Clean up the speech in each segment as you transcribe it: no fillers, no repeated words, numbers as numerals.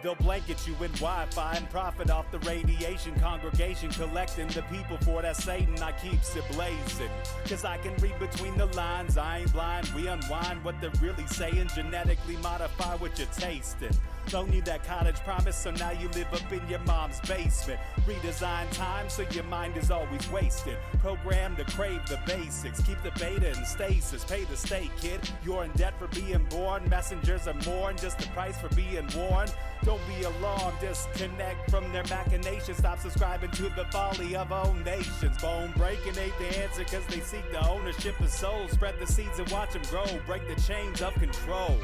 They'll blanket you in Wi-Fi and profit off the radiation. Congregation collecting the people for that Satan. I keeps it blazing, cause I can read between the lines. I ain't blind, we unwind what they're really saying. Genetically modify what you're tasting. Don't need that college promise, so now you live up in your mom's basement. Redesign time so your mind is always wasted. Programmed to crave the basics. Keep the beta in stasis. Pay the state, kid. You're in debt for being born. Messengers are more than just the price for being warned. Don't be alarmed. Disconnect from their machinations. Stop subscribing to the folly of own nations. Bone breaking ain't the answer, cause they seek the ownership of souls. Spread the seeds and watch them grow. Break the chains of control.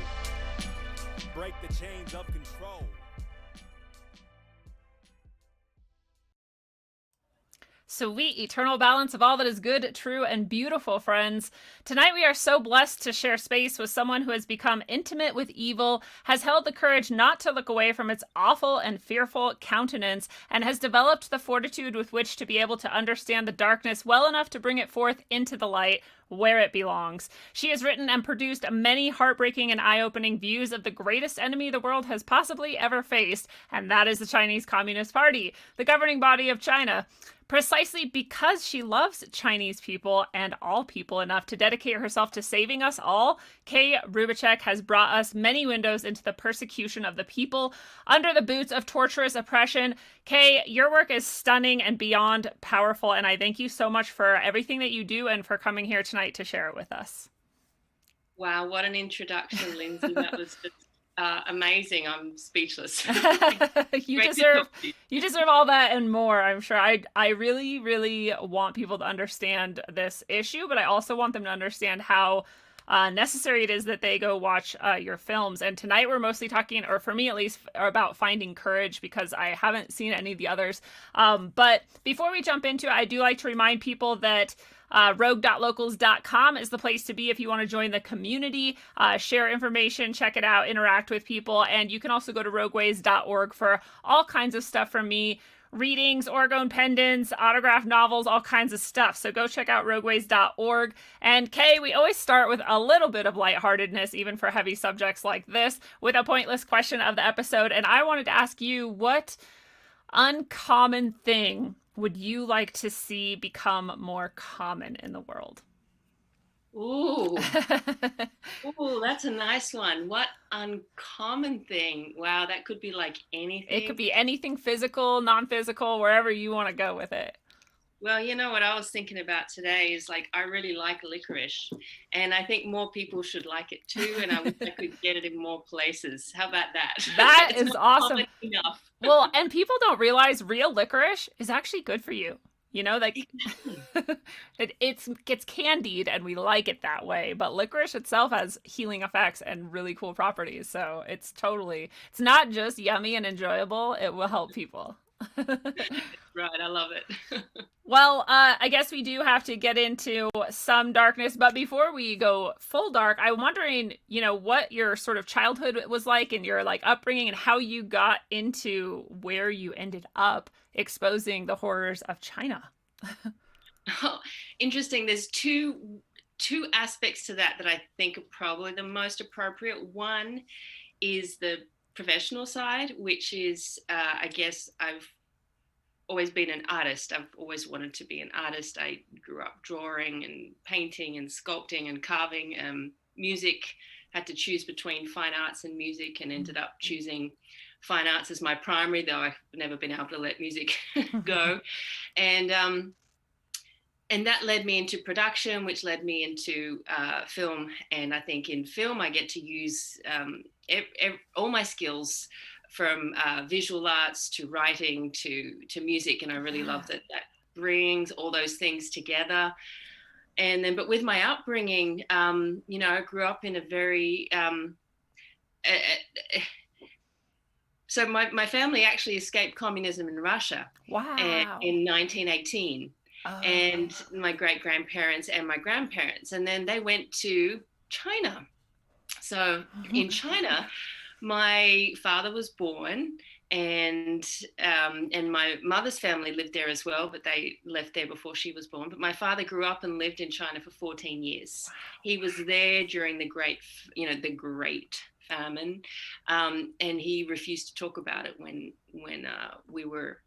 Break the chains of control. Sweet eternal balance of all that is good, true, and beautiful, friends. Tonight we are so blessed to share space with someone who has become intimate with evil, has held the courage not to look away from its awful and fearful countenance, and has developed the fortitude with which to be able to understand the darkness well enough to bring it forth into the light, where it belongs. She has written and produced many heartbreaking and eye-opening views of the greatest enemy the world has possibly ever faced, and that is the Chinese Communist Party, the governing body of China. Precisely because she loves Chinese people and all people enough to dedicate herself to saving us all, Kay Rubacek has brought us many windows into the persecution of the people under the boots of torturous oppression. Kay, your work is stunning and beyond powerful, and I thank you so much for everything that you do and for coming here tonight to share it with us. Wow, what an introduction, Lindsay. That was just amazing. I'm speechless. You deserve all that and more, I'm sure. I really, really want people to understand this issue, but I also want them to understand how necessary it is that they go watch your films. And tonight we're mostly talking, or for me at least, about Finding Courage, because I haven't seen any of the others. But before we jump into it, I do like to remind people that rogue.locals.com is the place to be if you want to join the community, share information, check it out, interact with people. And you can also go to rogueways.org for all kinds of stuff from me. Readings, orgone pendants, autographed novels, all kinds of stuff. So go check out rogueways.org. And Kay, we always start with a little bit of lightheartedness, even for heavy subjects like this, with a pointless question of the episode. And I wanted to ask you, what uncommon thing would you like to see become more common in the world? Ooh, that's a nice one. What uncommon thing? Wow, that could be like anything. It could be anything physical, non-physical, wherever you want to go with it. Well, you know what I was thinking about today is like, I really like licorice, and I think more people should like it too. And I wish I could get it in more places. How about that? That is awesome. Enough. Well, and people don't realize real licorice is actually good for you. You know, like it gets candied and we like it that way, but licorice itself has healing effects and really cool properties. So it's not just yummy and enjoyable. It will help people. Right. I love it. Well, I guess we do have to get into some darkness, but before we go full dark, I'm wondering, what your sort of childhood was like and your upbringing and how you got into where you ended up exposing the horrors of China. Oh, interesting. There's two aspects to that I think are probably the most appropriate. One is the professional side, which is, I guess I've always been an artist. I've always wanted to be an artist. I grew up drawing and painting and sculpting and carving. Music, had to choose between fine arts and music and ended up choosing fine arts as my primary, though I've never been able to let music go. And that led me into production, which led me into film. And I think in film, I get to use all my skills, from visual arts to writing to music. And I really love that brings all those things together. And then, but with my upbringing, I grew up in a very, so my family actually escaped communism in Russia. Wow. In 1918. Oh. And my great-grandparents and my grandparents. And then they went to China. So in China, my father was born, and my mother's family lived there as well, but they left there before she was born. But my father grew up and lived in China for 14 years. Wow. He was there during the great famine, and he refused to talk about it when we were,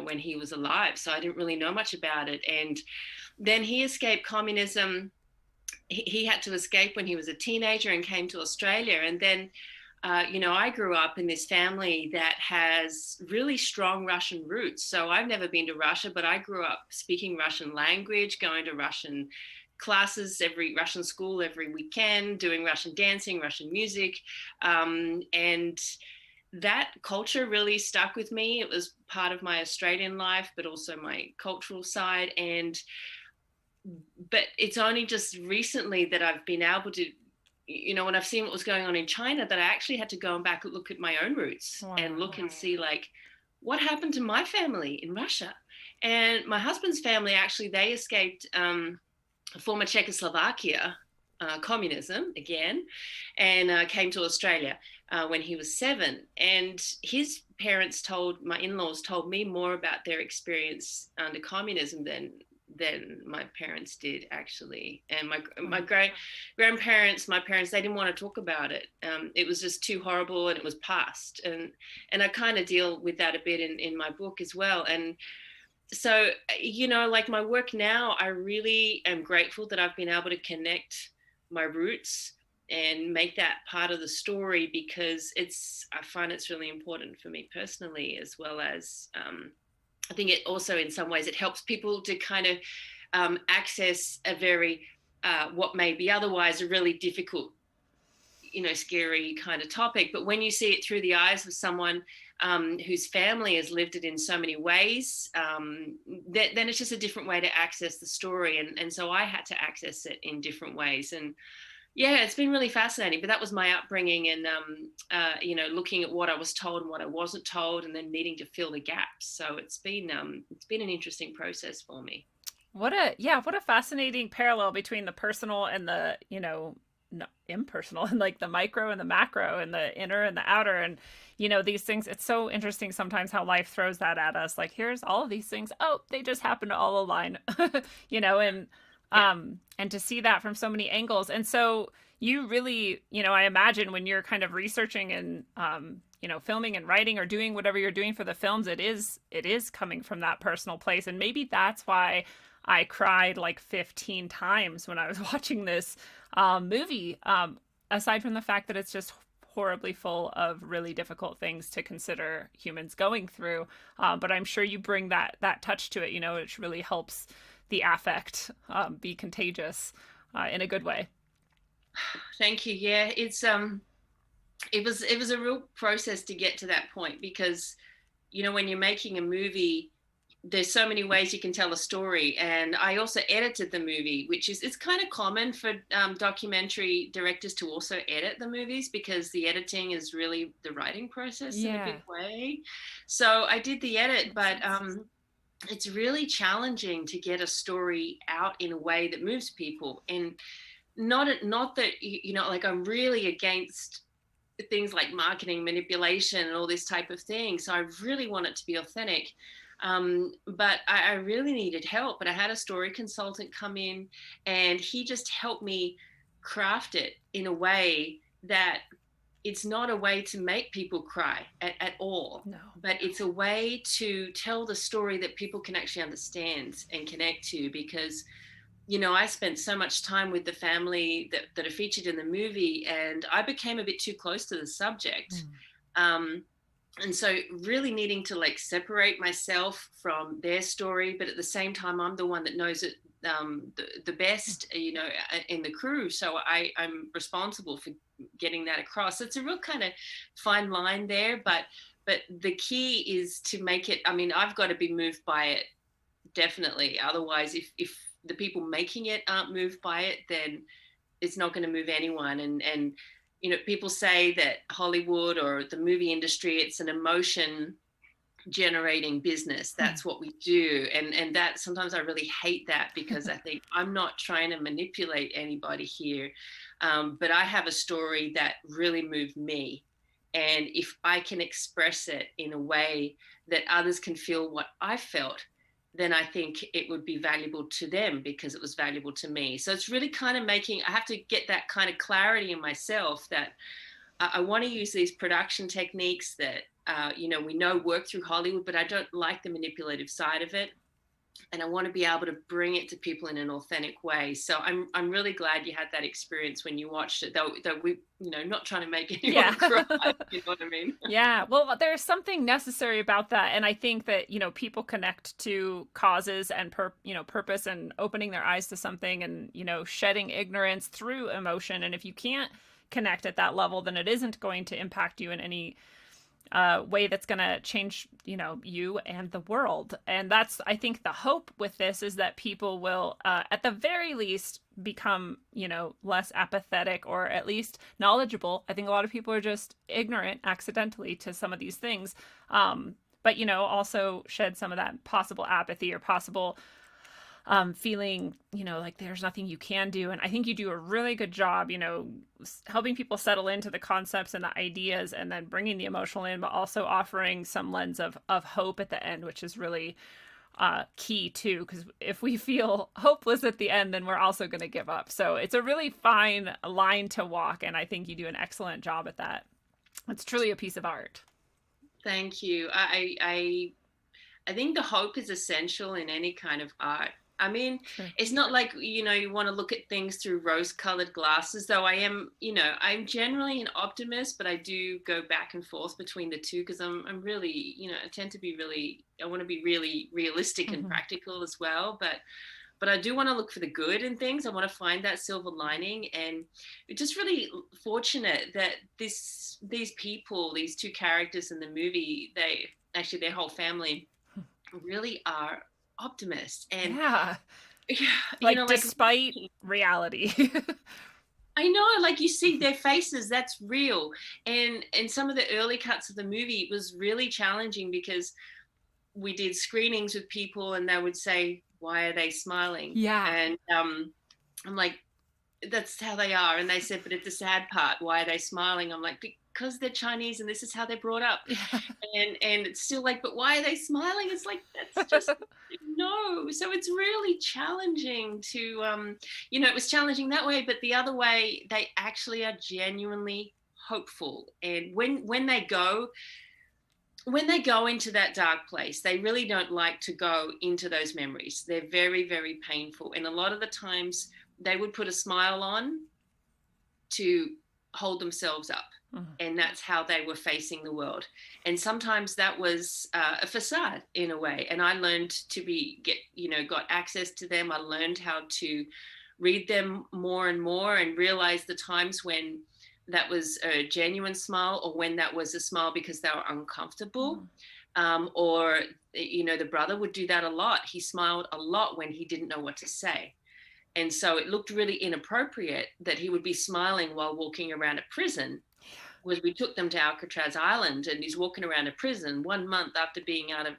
when he was alive. So I didn't really know much about it. And then he escaped communism. He had to escape when he was a teenager and came to Australia. And then, I grew up in this family that has really strong Russian roots. So I've never been to Russia, but I grew up speaking Russian language, going to Russian classes, Russian school every weekend, doing Russian dancing, Russian music. And that culture really stuck with me. It was part of my Australian life, but also my cultural side. But it's only just recently that I've been able to, when I've seen what was going on in China, that I actually had to go and back and look at my own roots. Wow. And look and see, like, what happened to my family in Russia. And my husband's family, actually, they escaped former Czechoslovakia, communism again, and came to Australia when he was 7. And his parents my in-laws told me more about their experience under communism than my parents did, actually. And my grandparents, my parents, they didn't want to talk about it. It was just too horrible, and it was past. And I kind of deal with that a bit in my book as well. And so, like my work now, I really am grateful that I've been able to connect my roots and make that part of the story, because I find it's really important for me personally, as well as I think it also, in some ways, it helps people to kind of access a very, what may be otherwise a really difficult, scary kind of topic. But when you see it through the eyes of someone whose family has lived it in so many ways, then it's just a different way to access the story. And so I had to access it in different ways. And yeah, it's been really fascinating. But that was my upbringing, and looking at what I was told and what I wasn't told, and then needing to fill the gaps. So it's been an interesting process for me. What a fascinating parallel between the personal and the impersonal, and like the micro and the macro, and the inner and the outer, and these things. It's so interesting sometimes how life throws that at us. Like, here's all of these things. Oh, they just happen to all align, and to see that from so many angles. And so you really, I imagine when you're kind of researching and, filming and writing or doing whatever you're doing for the films, it is coming from that personal place. And maybe that's why I cried like 15 times when I was watching this movie, aside from the fact that it's just horribly full of really difficult things to consider humans going through. But I'm sure you bring that touch to it, which really helps the affect be contagious in a good way. Thank you. Yeah, it was a real process to get to that point, because when you're making a movie, there's so many ways you can tell a story. And I also edited the movie, which it's kind of common for documentary directors to also edit the movies, because the editing is really the writing process in a big way. So I did the edit, but it's really challenging to get a story out in a way that moves people. And not that, like, I'm really against things like marketing manipulation and all this type of thing. So I really want it to be authentic. But I really needed help. But I had a story consultant come in, and he just helped me craft it in a way that it's not a way to make people cry at all. No. But it's a way to tell the story that people can actually understand and connect to. Because, I spent so much time with the family that are featured in the movie, and I became a bit too close to the subject. And so really needing to like separate myself from their story, but at the same time, I'm the one that knows it the best, in the crew. So I'm responsible for getting that across. It's a real kind of fine line there, but the key is to make it, I've got to be moved by it, definitely. Otherwise, if the people making it aren't moved by it, then it's not going to move anyone. And people say that Hollywood or the movie industry, it's an emotion generating business. That's what we do. And that sometimes I really hate that, because I think I'm not trying to manipulate anybody here. But I have a story that really moved me. And if I can express it in a way that others can feel what I felt, then I think it would be valuable to them, because it was valuable to me. So it's really kind of I have to get that kind of clarity in myself that I want to use these production techniques that, we know work through Hollywood, but I don't like the manipulative side of it. And I want to be able to bring it to people in an authentic way. So I'm really glad you had that experience when you watched it, though we, not trying to make anyone cry, you know what I mean? Yeah, well, there's something necessary about that, and I think that people connect to causes and purpose and opening their eyes to something, and shedding ignorance through emotion. And if you can't connect at that level, then it isn't going to impact you in any way that's going to change, you and the world. And that's, I think, the hope with this is that people will, at the very least, become, less apathetic, or at least knowledgeable. I think a lot of people are just ignorant accidentally to some of these things. But, also shed some of that possible apathy or possible feeling, like there's nothing you can do. And I think you do a really good job, helping people settle into the concepts and the ideas, and then bringing the emotional in, but also offering some lens of hope at the end, which is really key too. Because if we feel hopeless at the end, then we're also going to give up. So it's a really fine line to walk. And I think you do an excellent job at that. It's truly a piece of art. Thank you. I think the hope is essential in any kind of art. I mean, sure. It's not like, you want to look at things through rose-colored glasses, though I am, I'm generally an optimist, but I do go back and forth between the two, because I'm really, I tend to be I want to be really realistic and practical as well. But I do want to look for the good in things. I want to find that silver lining. And it's just really fortunate that these people, these two characters in the movie, their whole family really are optimists. And despite reality. I know, like, you see their faces, that's real. And some of the early cuts of the movie was really challenging, because we did screenings with people and they would say, why are they smiling? Yeah. And I'm like, that's how they are. And they said, but it's the sad part, why are they smiling? I'm like, because they're Chinese and this is how they're brought up. Yeah. And it's still like, but why are they smiling? It's like, that's just no. So it's really challenging to it was challenging that way, but the other way, they actually are genuinely hopeful. And when they go into that dark place, they really don't like to go into those memories. They're very, very painful. And a lot of the times they would put a smile on to hold themselves up. And that's how they were facing the world. And sometimes that was a facade in a way. And I learned to got access to them. I learned how to read them more and more, and realize the times when that was a genuine smile, or when that was a smile because they were uncomfortable. Or, the brother would do that a lot. He smiled a lot when he didn't know what to say. And so it looked really inappropriate that he would be smiling while walking around a prison. Was we took them to Alcatraz Island, and he's walking around a prison 1 month after being out of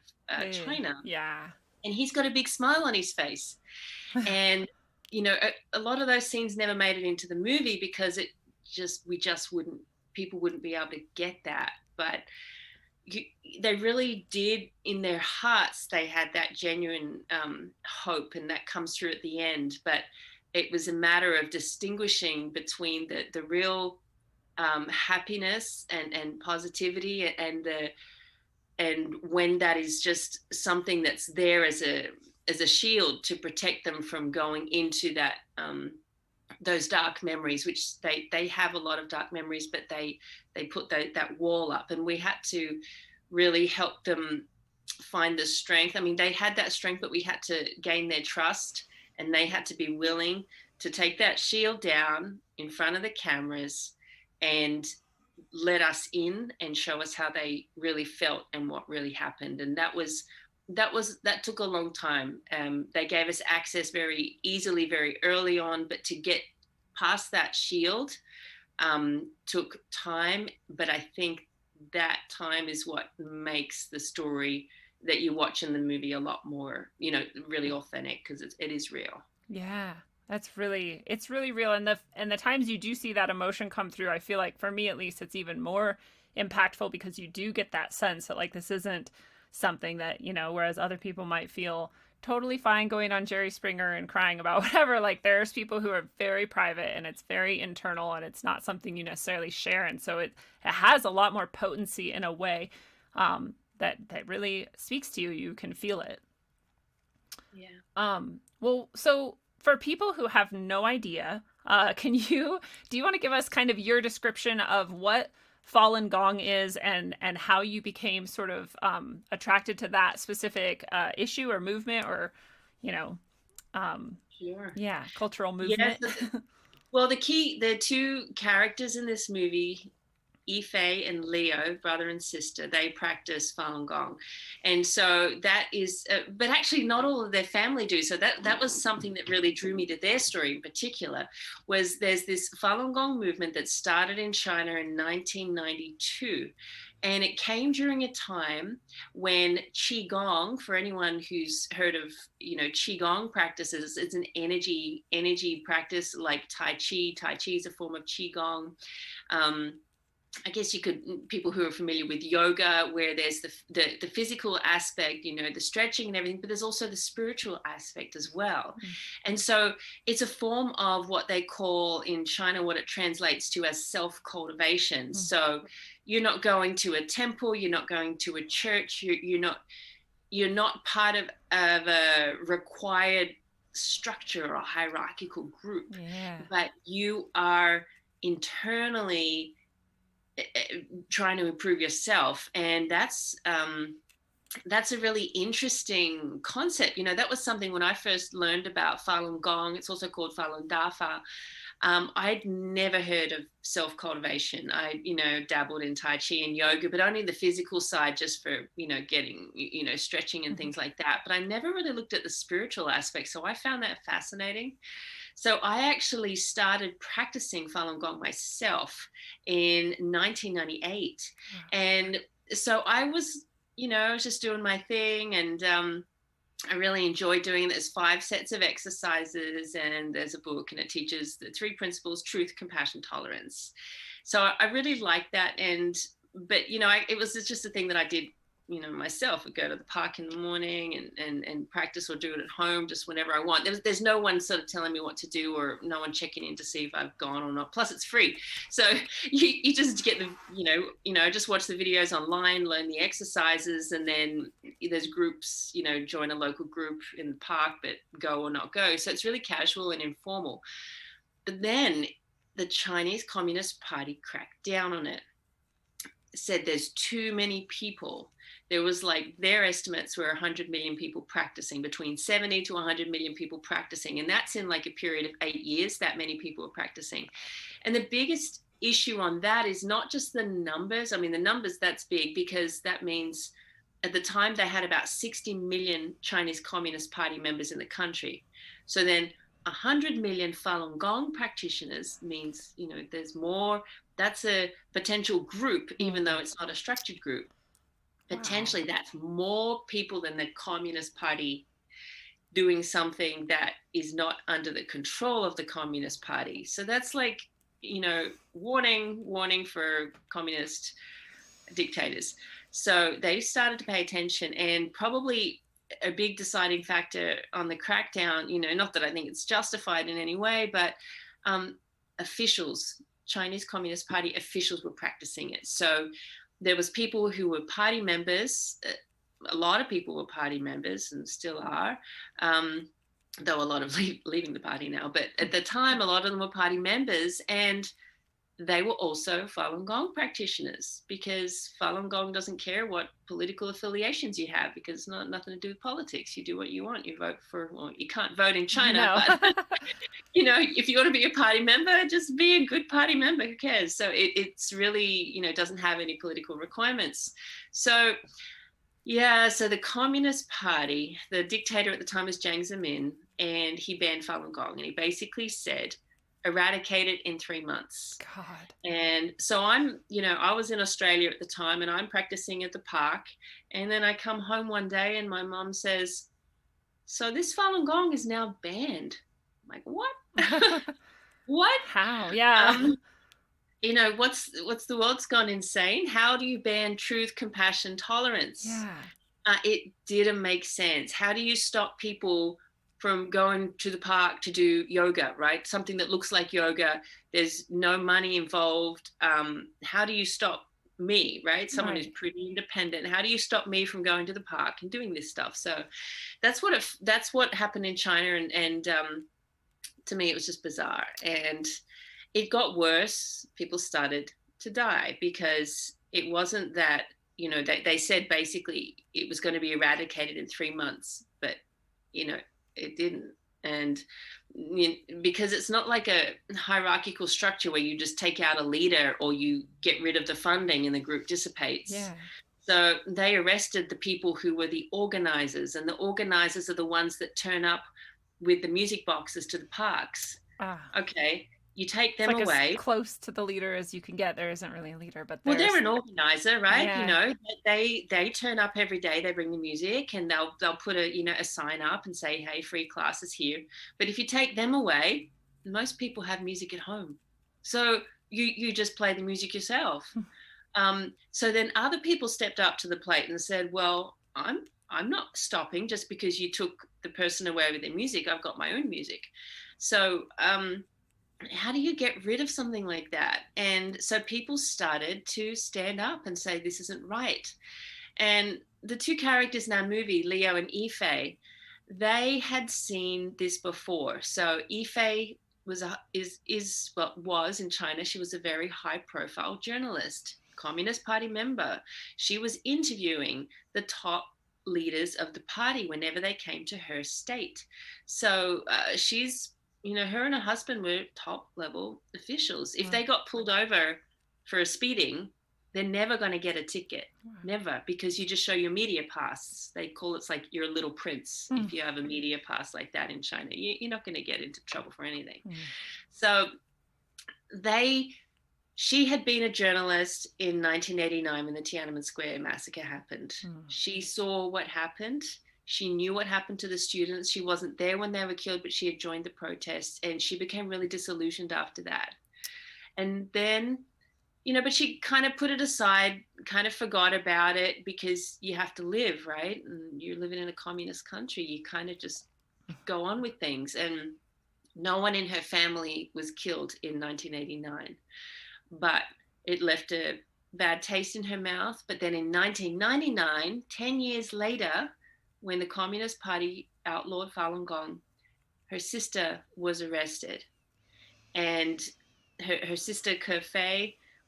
China. Yeah. And he's got a big smile on his face. And, a lot of those scenes never made it into the movie, because people wouldn't be able to get that. But they really did, in their hearts, they had that genuine hope, and that comes through at the end. But it was a matter of distinguishing between the real happiness and positivity, and when that is just something that's there as a shield to protect them from going into that those dark memories, which they have a lot of dark memories, but they put that wall up, and we had to really help them find the strength. I mean, they had that strength, but we had to gain their trust, and they had to be willing to take that shield down in front of the cameras and let us in and show us how they really felt and what really happened. And that took a long time. They gave us access very easily, very early on, but to get past that shield took time. But I think that time is what makes the story that you watch in the movie a lot more, really authentic, because it is real. Yeah. It's really real. And the times you do see that emotion come through, I feel like, for me at least, it's even more impactful, because you do get that sense that, like, this isn't something that, whereas other people might feel totally fine going on Jerry Springer and crying about whatever. Like there's people who are very private and it's very internal and it's not something you necessarily share. And so it has a lot more potency in a way that really speaks to you. You can feel it. Yeah. Well, so for people who have no idea, do you want to give us kind of your description of what Falun Gong is and how you became sort of attracted to that specific issue or movement or, you know, Sure. yeah, cultural movement? Yes. Well, the two characters in this movie, Yifei and Leo, brother and sister, they practice Falun Gong. And so that is, but actually not all of their family do. So that was something that really drew me to their story in particular, was there's this Falun Gong movement that started in China in 1992. And it came during a time when Qigong, for anyone who's heard of, Qigong practices, it's an energy practice like Tai Chi. Tai Chi is a form of Qigong. I guess people who are familiar with yoga, where there's the physical aspect, the stretching and everything, but there's also the spiritual aspect as well. Mm. And so it's a form of what they call in China, what it translates to as self-cultivation. Mm. So you're not going to a temple, you're not going to a church, you're not part of a required structure or a hierarchical group, but you are internally trying to improve yourself. And that's a really interesting concept. That was something when I first learned about Falun Gong, it's also called Falun Dafa. I'd never heard of self-cultivation. I, dabbled in Tai Chi and yoga, but only the physical side, just for, getting, stretching and things like that. But I never really looked at the spiritual aspect. So I found that fascinating. So I actually started practicing Falun Gong myself in 1998. And so I was, I was just doing my thing, and I really enjoyed doing it. There's 5 sets of exercises, and there's a book, and it teaches the 3 principles: truth, compassion, tolerance. So I really liked that. But it was just a thing that I did, myself. I'd go to the park in the morning and practice, or do it at home just whenever I want. There's no one sort of telling me what to do, or no one checking in to see if I've gone or not. Plus it's free. So you just get just watch the videos online, learn the exercises, and then there's groups, join a local group in the park, but go or not go. So it's really casual and informal. But then the Chinese Communist Party cracked down on it. Said there's too many people. There was their estimates were 100 million people practicing, between 70 to 100 million people practicing. And that's in a period of 8 years, that many people are practicing. And the biggest issue on that is not just the numbers. I mean, the numbers, that's big, because that means at the time they had about 60 million Chinese Communist Party members in the country. So then 100 million Falun Gong practitioners means, there's more. That's a potential group, even though it's not a structured group. Potentially, that's more people than the Communist Party doing something that is not under the control of the Communist Party. So that's warning for communist dictators. So they started to pay attention, and probably a big deciding factor on the crackdown, not that I think it's justified in any way, but officials, Chinese Communist Party officials, were practicing it. So there was people who were party members. A lot of people were party members and still are, though a lot of leaving the party now. But at the time, a lot of them were party members, and they were also Falun Gong practitioners, because Falun Gong doesn't care what political affiliations you have, because it's nothing to do with politics. You do what you want. You vote for, well, you can't vote in China, no. But if you want to be a party member, just be a good party member. Who cares? So it's really, doesn't have any political requirements. So so the Communist Party, the dictator at the time was Jiang Zemin, and he banned Falun Gong, and he basically said, eradicate it in 3 months. God. And so I'm, I was in Australia at the time, and I'm practicing at the park. And then I come home one day, and my mom says, so this Falun Gong is now banned. I'm like, what? What? How? Yeah. What's the world's gone insane? How do you ban truth, compassion, tolerance? Yeah. It didn't make sense. How do you stop people from going to the park to do yoga, right? Something that looks like yoga. There's no money involved. How do you stop me, right? Someone who's pretty independent. How do you stop me from going to the park and doing this stuff? So that's what happened in China, and to me it was just bizarre, and it got worse. People started to die because it wasn't that, they said basically it was going to be eradicated in 3 months, but it didn't. And because it's not like a hierarchical structure where you just take out a leader or you get rid of the funding and the group dissipates. Yeah. So they arrested the people who were the organizers, and the organizers are the ones that turn up with the music boxes to the parks. Okay, you take them away. As close to the leader as you can get. There isn't really a leader, but they're an organizer, right? Yeah. They turn up every day. They bring the music, and they'll put a sign up and say, "Hey, free classes here." But if you take them away, most people have music at home, so you just play the music yourself. So then other people stepped up to the plate and said, "Well, I'm not stopping just because you took the person away with their music. I've got my own music." So how do you get rid of something like that? And so people started to stand up and say, this isn't right. And the two characters in our movie, Leo and Ife, they had seen this before. So Ife was in China. She was a very high profile journalist, Communist Party member. She was interviewing the top leaders of the party whenever they came to her state. So she's, her and her husband were top level officials. If they got pulled over for a speeding, they're never going to get a ticket. Never, because you just show your media pass. They call it like you're a little prince. If you have a media pass like that in China, you're not going to get into trouble for anything. So she had been a journalist in 1989 when the Tiananmen Square massacre happened. She saw what happened. She knew what happened to the students. She wasn't there when they were killed, but she had joined the protests, and she became really disillusioned after that. And then, but she kind of put it aside, kind of forgot about it, because you have to live, right? And you're living in a communist country. You kind of just go on with things. And no one in her family was killed in 1989, but it left a bad taste in her mouth. But then in 1999, 10 years later, when the Communist Party outlawed Falun Gong, her sister was arrested. And her sister, Ke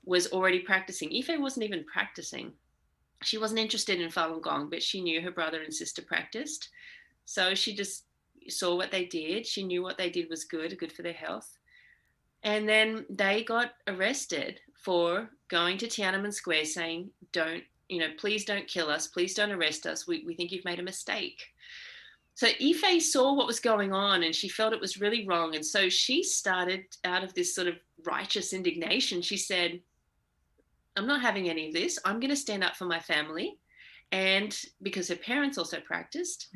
was already practicing. Ife wasn't even practicing. She wasn't interested in Falun Gong, but she knew her brother and sister practiced. So she just saw what they did. She knew what they did was good for their health. And then they got arrested for going to Tiananmen Square saying, please don't kill us. Please don't arrest us. We think you've made a mistake. So Ife saw what was going on, and she felt it was really wrong. And so she started, out of this sort of righteous indignation, she said, I'm not having any of this. I'm going to stand up for my family. And because her parents also practiced,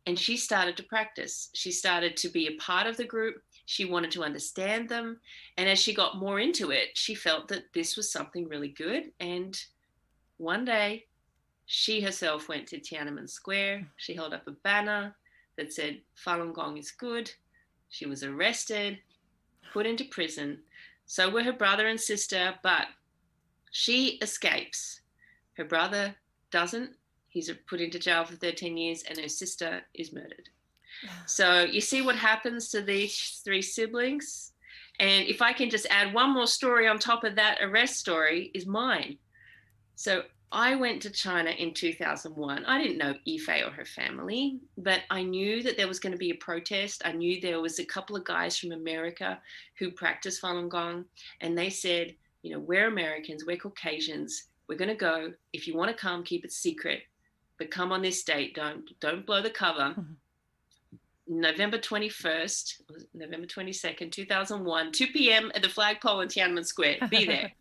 and she started to practice. She started to be a part of the group. She wanted to understand them. And as she got more into it, she felt that this was something really good. And one day, she herself went to Tiananmen Square. She held up a banner that said, Falun Gong is good. She was arrested, put into prison. So were her brother and sister, but she escapes. Her brother doesn't. He's put into jail for 13 years, and her sister is murdered. So you see what happens to these three siblings. And if I can just add one more story on top of that arrest story, is mine. So I went to China in 2001. I didn't know Ife or her family, but I knew that there was going to be a protest. I knew there was a couple of guys from America who practice Falun Gong, and they said, we're Americans, we're Caucasians, we're going to go. If you want to come, keep it secret, but come on this date. Don't blow the cover. November 21st, November 22nd, 2001, 2 p.m. at the flagpole in Tiananmen Square. Be there.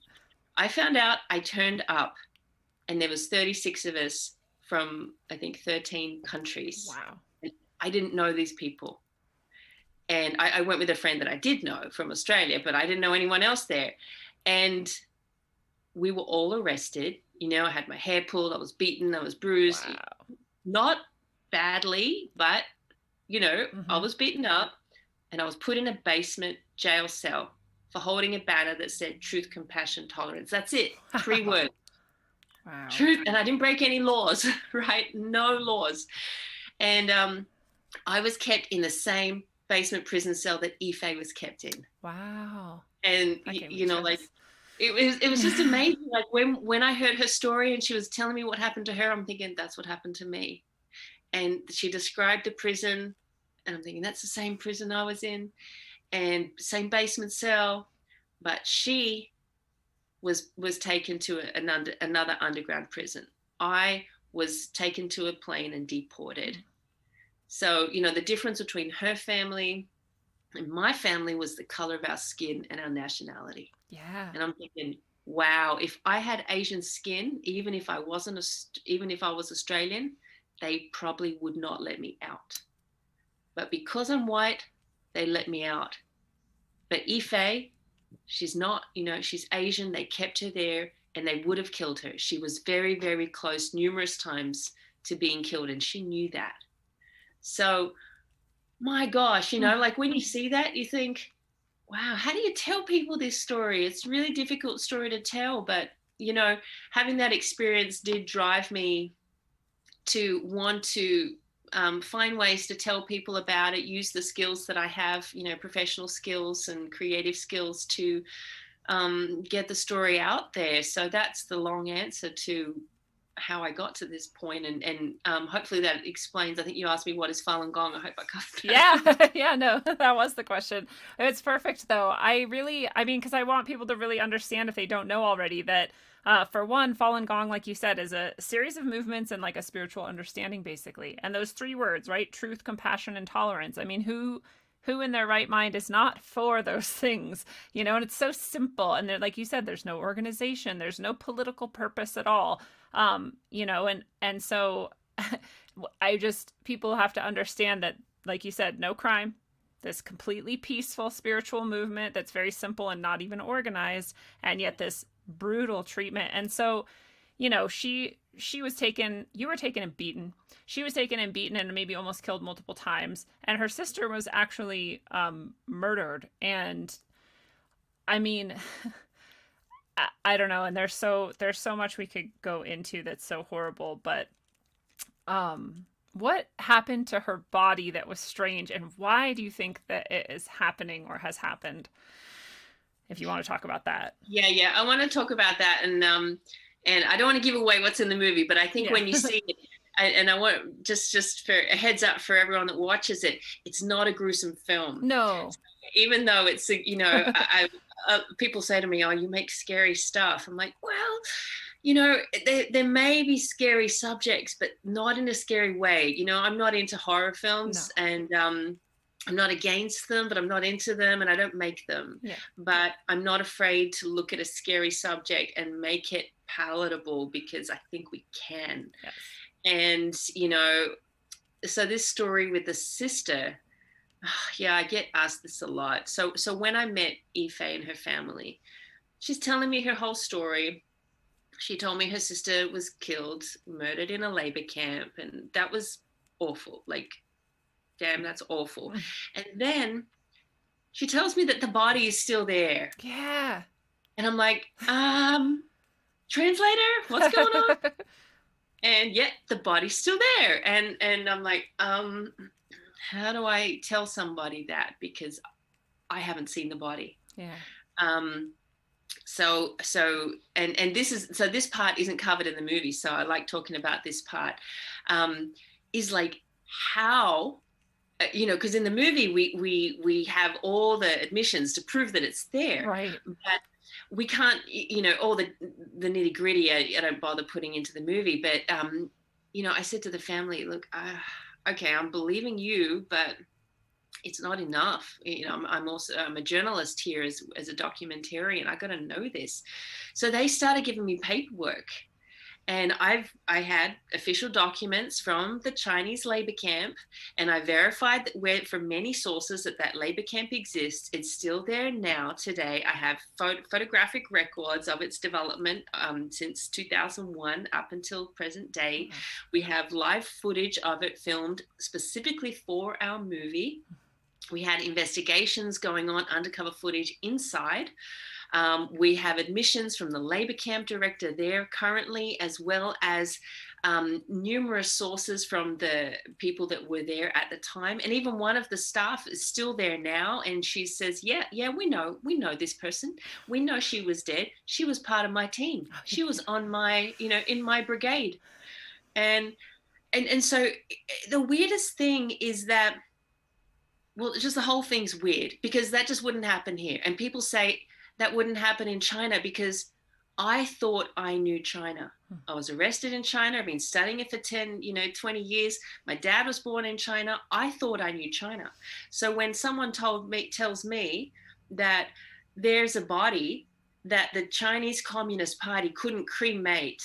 I found out, I turned up, and there was 36 of us from, I think, 13 countries. Wow. And I didn't know these people. And I went with a friend that I did know from Australia, but I didn't know anyone else there. And we were all arrested. I had my hair pulled, I was beaten, I was bruised. Wow. not badly, but I Mm-hmm. was beaten up and I was put in a basement jail cell for holding a banner that said truth, compassion, tolerance. That's it. 3 Wow. words. Wow. Truth. And I didn't break any laws, right? No laws. And I was kept in the same basement prison cell that Ife was kept in. Wow. And That gave me like chills. it was just amazing. Like when I heard her story and she was telling me what happened to her, I'm thinking that's what happened to me. And she described the prison, and I'm thinking that's the same prison I was in, and same basement cell, but she was taken to another underground prison. I was taken to a plane and deported. So the difference between her family and my family was the color of our skin and our nationality. Yeah. And I'm thinking, wow, if I had Asian skin, even if I was Australian, they probably would not let me out. But because I'm white, they let me out. But Ife, she's not, she's Asian. They kept her there and they would have killed her. She was very, very close numerous times to being killed, and she knew that. So, my gosh, like when you see that, you think, wow, how do you tell people this story? It's a really difficult story to tell, but, having that experience did drive me to want to find ways to tell people about it, use the skills that I have, professional skills and creative skills to get the story out there. So that's the long answer to how I got to this point. And hopefully that explains. I think you asked me what is Falun Gong. I hope I covered that. Yeah, yeah, no, that was the question. It's perfect though. I mean, because I want people to really understand if they don't know already that, for one, Falun Gong, like you said, is a series of movements and like a spiritual understanding, basically. And those 3 words, right? Truth, compassion, and tolerance. I mean, who in their right mind is not for those things, and it's so simple. And like you said, there's no organization, there's no political purpose at all. And so people have to understand that, like you said, no crime, this completely peaceful spiritual movement that's very simple and not even organized, and yet this brutal treatment. And so, she was taken, you were taken and beaten. She was taken and beaten and maybe almost killed multiple times. And her sister was actually murdered. And I mean, I don't know. And there's so much we could go into that's so horrible. But what happened to her body that was strange, and why do you think that it is happening or has happened? If you want to talk about that. Yeah, I want to talk about that, and I don't want to give away what's in the movie, but I think Yeah. when you see it, and I want just for a heads up for everyone that watches it, it's not a gruesome film. No. Even though it's people say to me, "Oh, you make scary stuff." I'm like, well, there may be scary subjects, but not in a scary way. I'm not into horror films, No. and I'm not against them, but I'm not into them, and I don't make them. Yeah. But I'm not afraid to look at a scary subject and make it palatable, because I think we can. Yes. And, so this story with the sister, yeah, I get asked this a lot. So when I met Ife and her family, she's telling me her whole story. She told me her sister was killed, murdered in a labor camp, and that was awful. Like, damn, that's awful. And then she tells me that the body is still there. Yeah. And I'm like, translator, what's going on? And yet the body's still there. And I'm like, how do I tell somebody that? Because I haven't seen the body. Yeah. So this part isn't covered in the movie. So I like talking about this part, is like how, because in the movie we have all the admissions to prove that it's there, right? But we can't, all the nitty gritty. I don't bother putting into the movie. But I said to the family, look, okay, I'm believing you, but it's not enough. I'm a journalist here as a documentarian. I got to know this. So they started giving me paperwork. And I had official documents from the Chinese labor camp, and I verified that from many sources that labor camp exists. It's still there now today. I have photographic records of its development since 2001 up until present day. We have live footage of it filmed specifically for our movie. We had investigations going on, undercover footage inside. We have admissions from the labor camp director there currently, as well as numerous sources from the people that were there at the time. And even one of the staff is still there now. And she says, yeah, we know this person. We know she was dead. She was part of my team. She was on my, in my brigade. And so the weirdest thing is that, well, just the whole thing's weird, because that just wouldn't happen here. And people say that wouldn't happen in China because I thought I knew China. I was arrested in China. I've been studying it for 10, 20 years. My dad was born in China. I thought I knew China. So when someone tells me that there's a body that the Chinese Communist Party couldn't cremate,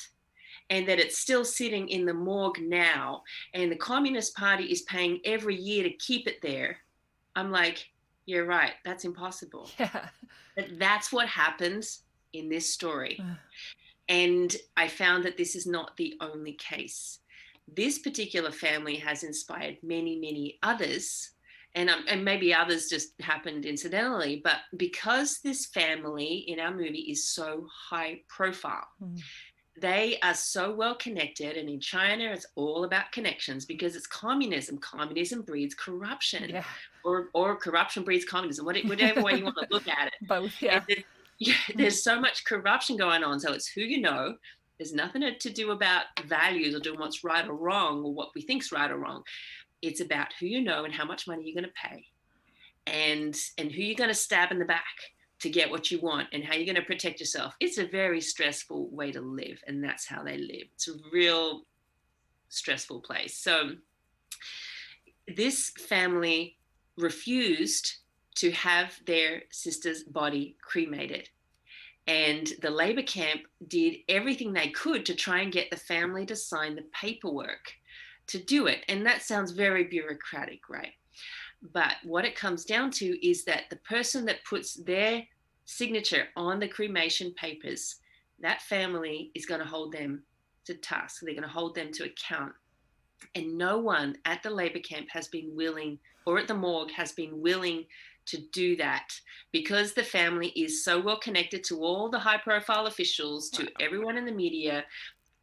and that it's still sitting in the morgue now, and the Communist Party is paying every year to keep it there, I'm like, you're right, that's impossible. Yeah. But that's what happens in this story. And I found that this is not the only case. This particular family has inspired many, many others, and maybe others just happened incidentally, but because this family in our movie is so high profile, they are so well connected. And in China, it's all about connections, because it's communism. Communism breeds corruption. Yeah. Or corruption breeds communism, whatever way you want to look at it. Both, yeah. There's so much corruption going on. So it's who you know. There's nothing to do about values or doing what's right or wrong or what we think's right or wrong. It's about who you know and how much money you're going to pay, and who you're going to stab in the back to get what you want, and how you're going to protect yourself. It's a very stressful way to live, and that's how they live. It's a real stressful place. So this family refused to have their sister's body cremated, and the labor camp did everything they could to try and get the family to sign the paperwork to do it. And that sounds very bureaucratic, right? But what it comes down to is that the person that puts their signature on the cremation papers, that family is going to hold them to task. They're going to hold them to account. And no one at the labor camp has been willing, or at the morgue has been willing to do that, because the family is so well connected to all the high profile officials, to everyone in the media,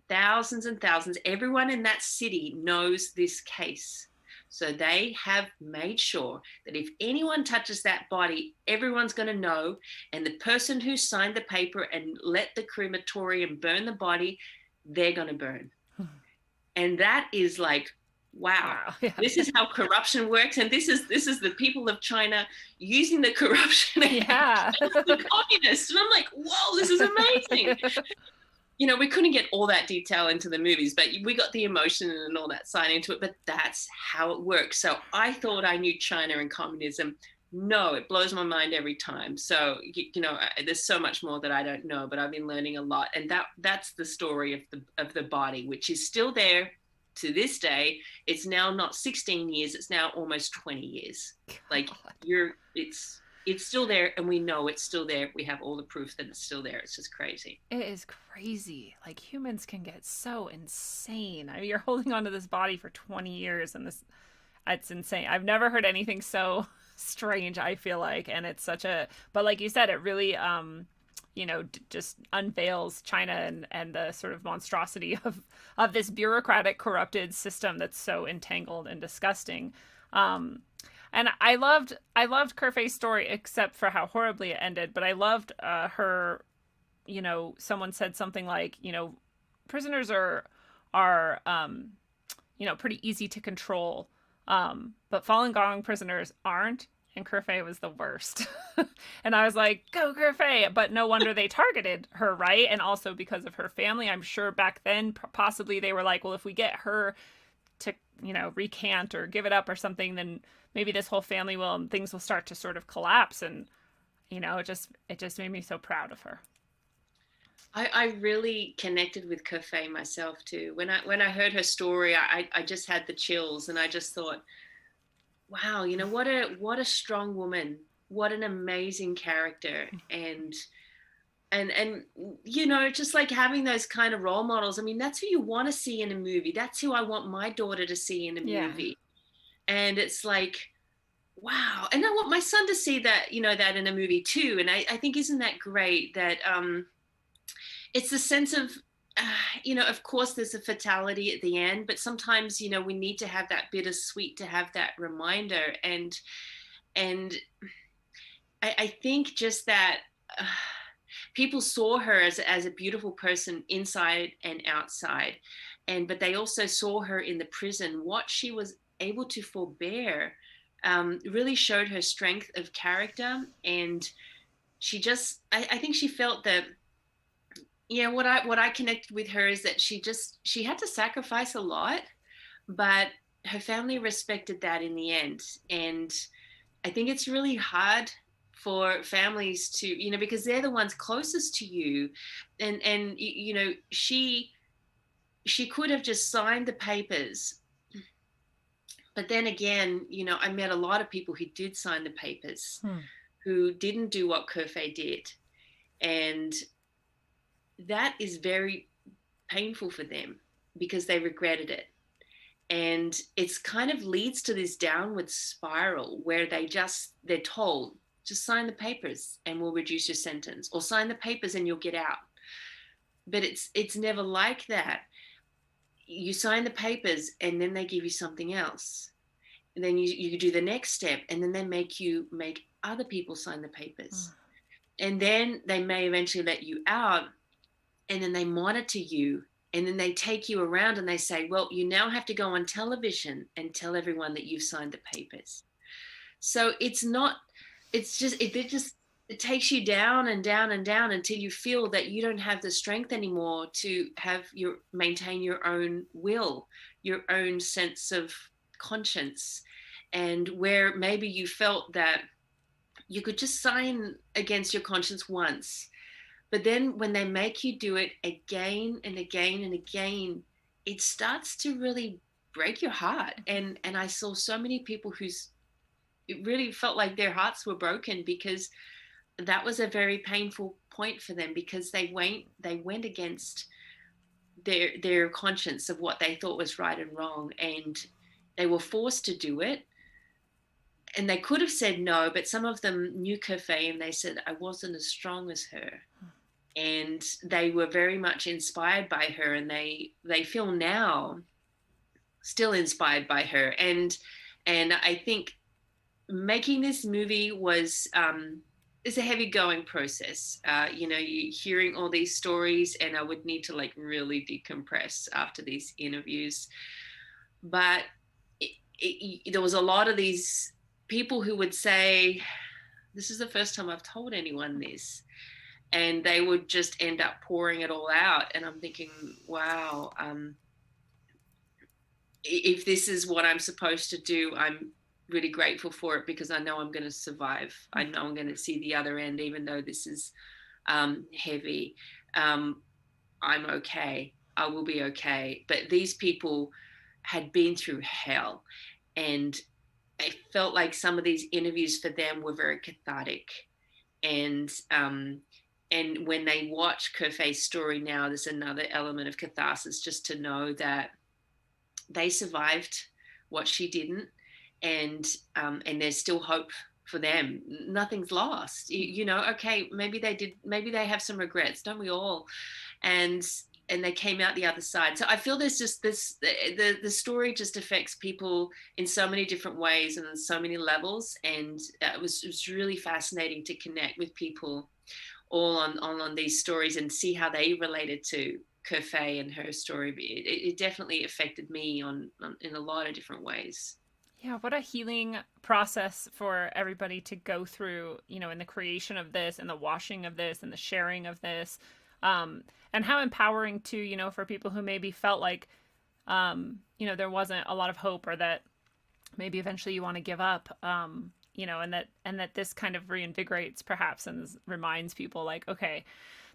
thousands and thousands. Everyone in that city knows this case. So they have made sure that if anyone touches that body, everyone's going to know. And the person who signed the paper and let the crematorium burn the body, they're going to burn. And that is like, wow. Yeah. This is how corruption works. And this is the people of China using the corruption against the communists. And I'm like, whoa, this is amazing. We couldn't get all that detail into the movies, but we got the emotion and all that side into it. But that's how it works. So I thought I knew China and communism. No, it blows my mind every time. So, there's so much more that I don't know, but I've been learning a lot. And that's the story of the body, which is still there to this day. It's now not 16 years. It's now almost 20 years. Like it's still there, and we know it's still there. We have all the proof that it's still there. It's just crazy. It is crazy. Like, humans can get so insane. I mean, you're holding onto this body for 20 years, and it's insane. I've never heard anything so strange, I feel like. And it's but like you said, it really, just unveils China and the sort of monstrosity of this bureaucratic, corrupted system that's so entangled and disgusting. And I loved Kerfei's story, except for how horribly it ended. But I loved her. Someone said something like, prisoners are pretty easy to control, but Falun Gong prisoners aren't. And Kerfei was the worst. And I was like, go Kerfei. But no wonder they targeted her, right? And also because of her family, I'm sure back then possibly they were like, well, if we get her to recant or give it up or something, then maybe this whole family will, and things will start to sort of collapse. And it just made me so proud of her. I really connected with Kofei myself too. When I heard her story, I just had the chills, and I just thought, wow, what a strong woman, what an amazing character, and just like having those kind of role models. I mean, that's who you want to see in a movie. That's who I want my daughter to see in a Yeah. movie. And it's like, wow. And I want my son to see that, that in a movie too. And I think, isn't that great that it's the sense of, of course there's a fatality at the end, but sometimes, we need to have that bittersweet to have that reminder. And I think just that people saw her as a beautiful person inside and outside. But they also saw her in the prison, what she was able to forbear, really showed her strength of character. And I think she felt that, what I connected with her is that she had to sacrifice a lot, but her family respected that in the end. And I think it's really hard for families to, because they're the ones closest to you. And she could have just signed the papers. But then again, I met a lot of people who did sign the papers, who didn't do what Kerfé did. And that is very painful for them because they regretted it. And it's kind of leads to this downward spiral where they're told, just sign the papers and we'll reduce your sentence, or sign the papers and you'll get out. But it's never like that. You sign the papers and then they give you something else. And then you do the next step, and then they make other people sign the papers. And then they may eventually let you out, and then they monitor you, and then they take you around and they say, well, you now have to go on television and tell everyone that you've signed the papers. So it takes you down and down and down until you feel that you don't have the strength anymore to maintain your own will, your own sense of conscience. And where maybe you felt that you could just sign against your conscience once, but then when they make you do it again and again and again, it starts to really break your heart. And I saw so many people it really felt like their hearts were broken, because that was a very painful point for them, because they went against their conscience of what they thought was right and wrong, and they were forced to do it. And they could have said no, but some of them knew Kerfé and they said, I wasn't as strong as her. And they were very much inspired by her, and they feel now still inspired by her. And I think making this movie was it's a heavy going process. You hearing all these stories, and I would need to like really decompress after these interviews. But there was a lot of these people who would say, this is the first time I've told anyone this. And they would just end up pouring it all out. And I'm thinking, wow, if this is what I'm supposed to do, I'm really grateful for it, because I know I'm going to survive. I know I'm going to see the other end, even though this is heavy. I'm okay. I will be okay. But these people had been through hell, and I felt like some of these interviews for them were very cathartic. And when they watch Kerfé's story now, there's another element of catharsis, just to know that they survived what she didn't, and there's still hope for them. Nothing's lost. Okay, maybe they did. Maybe they have some regrets. Don't we all? And they came out the other side. So I feel there's just this, the story just affects people in so many different ways and on so many levels. And it was really fascinating to connect with people all on these stories and see how they related to Kerfé and her story. It definitely affected me in a lot of different ways. Yeah, what a healing process for everybody to go through, in the creation of this and the washing of this and the sharing of this. And how empowering too, for people who maybe felt like, there wasn't a lot of hope, or that maybe eventually you want to give up. and that this kind of reinvigorates perhaps and reminds people like, okay,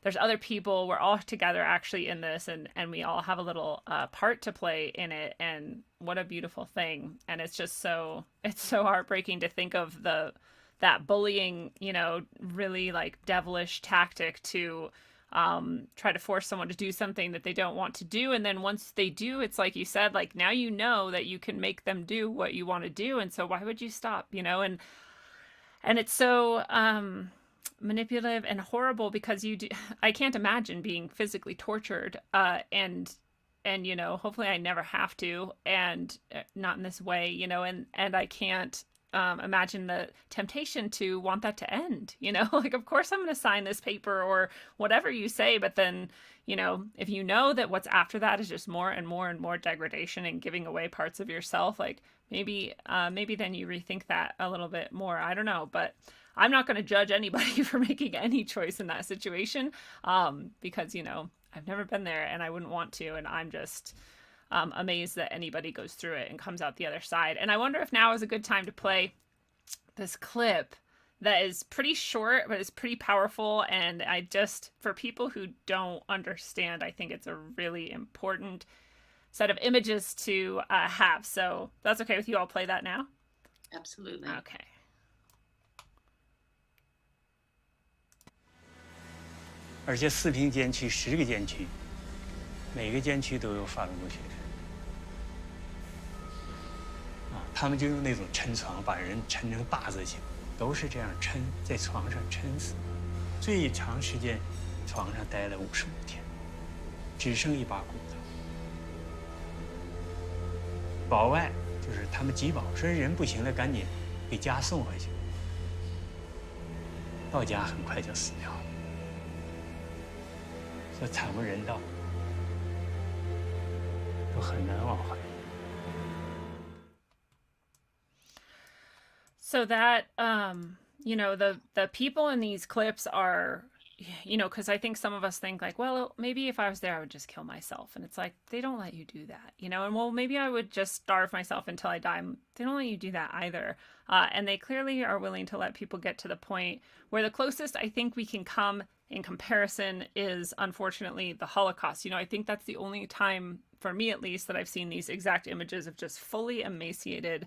there's other people, we're all together actually in this, and we all have a little part to play in it, and what a beautiful thing. And it's so heartbreaking to think of that bullying, really like devilish tactic to try to force someone to do something that they don't want to do. And then once they do, it's like you said, like now that you can make them do what you want to do. And so why would you stop, and it's so manipulative and horrible because I can't imagine being physically tortured and hopefully I never have to, and not in this way, and I can't imagine the temptation to want that to end, like, of course I'm going to sign this paper or whatever you say, but then, if you know that what's after that is just more and more and more degradation and giving away parts of yourself, like maybe then you rethink that a little bit more. I don't know, but I'm not going to judge anybody for making any choice in that situation, because, I've never been there and I wouldn't want to, and I'm just amazed that anybody goes through it and comes out the other side. And I wonder if now is a good time to play this clip that is pretty short, but it's pretty powerful. And for people who don't understand, I think it's a really important set of images to have. So that's okay with you. I'll play that now. Absolutely. Okay. 而且4平监区10个监区，每个监区都有法轮功学员。他们就用那种抻床把人抻成大字形，都是这样抻，在床上抻死，最长时间床上待了55天，只剩一把骨头。保外就是他们急保，说人不行了，赶紧给家送回去。到家很快就死掉了，说惨无人道，都很难忘怀。 So that, the people in these clips are, because I think some of us think like, well, maybe if I was there, I would just kill myself. And it's like, they don't let you do that, and well, maybe I would just starve myself until I die. They don't let you do that either. And they clearly are willing to let people get to the point where the closest I think we can come in comparison is unfortunately the Holocaust. I think that's the only time, for me at least, that I've seen these exact images of just fully emaciated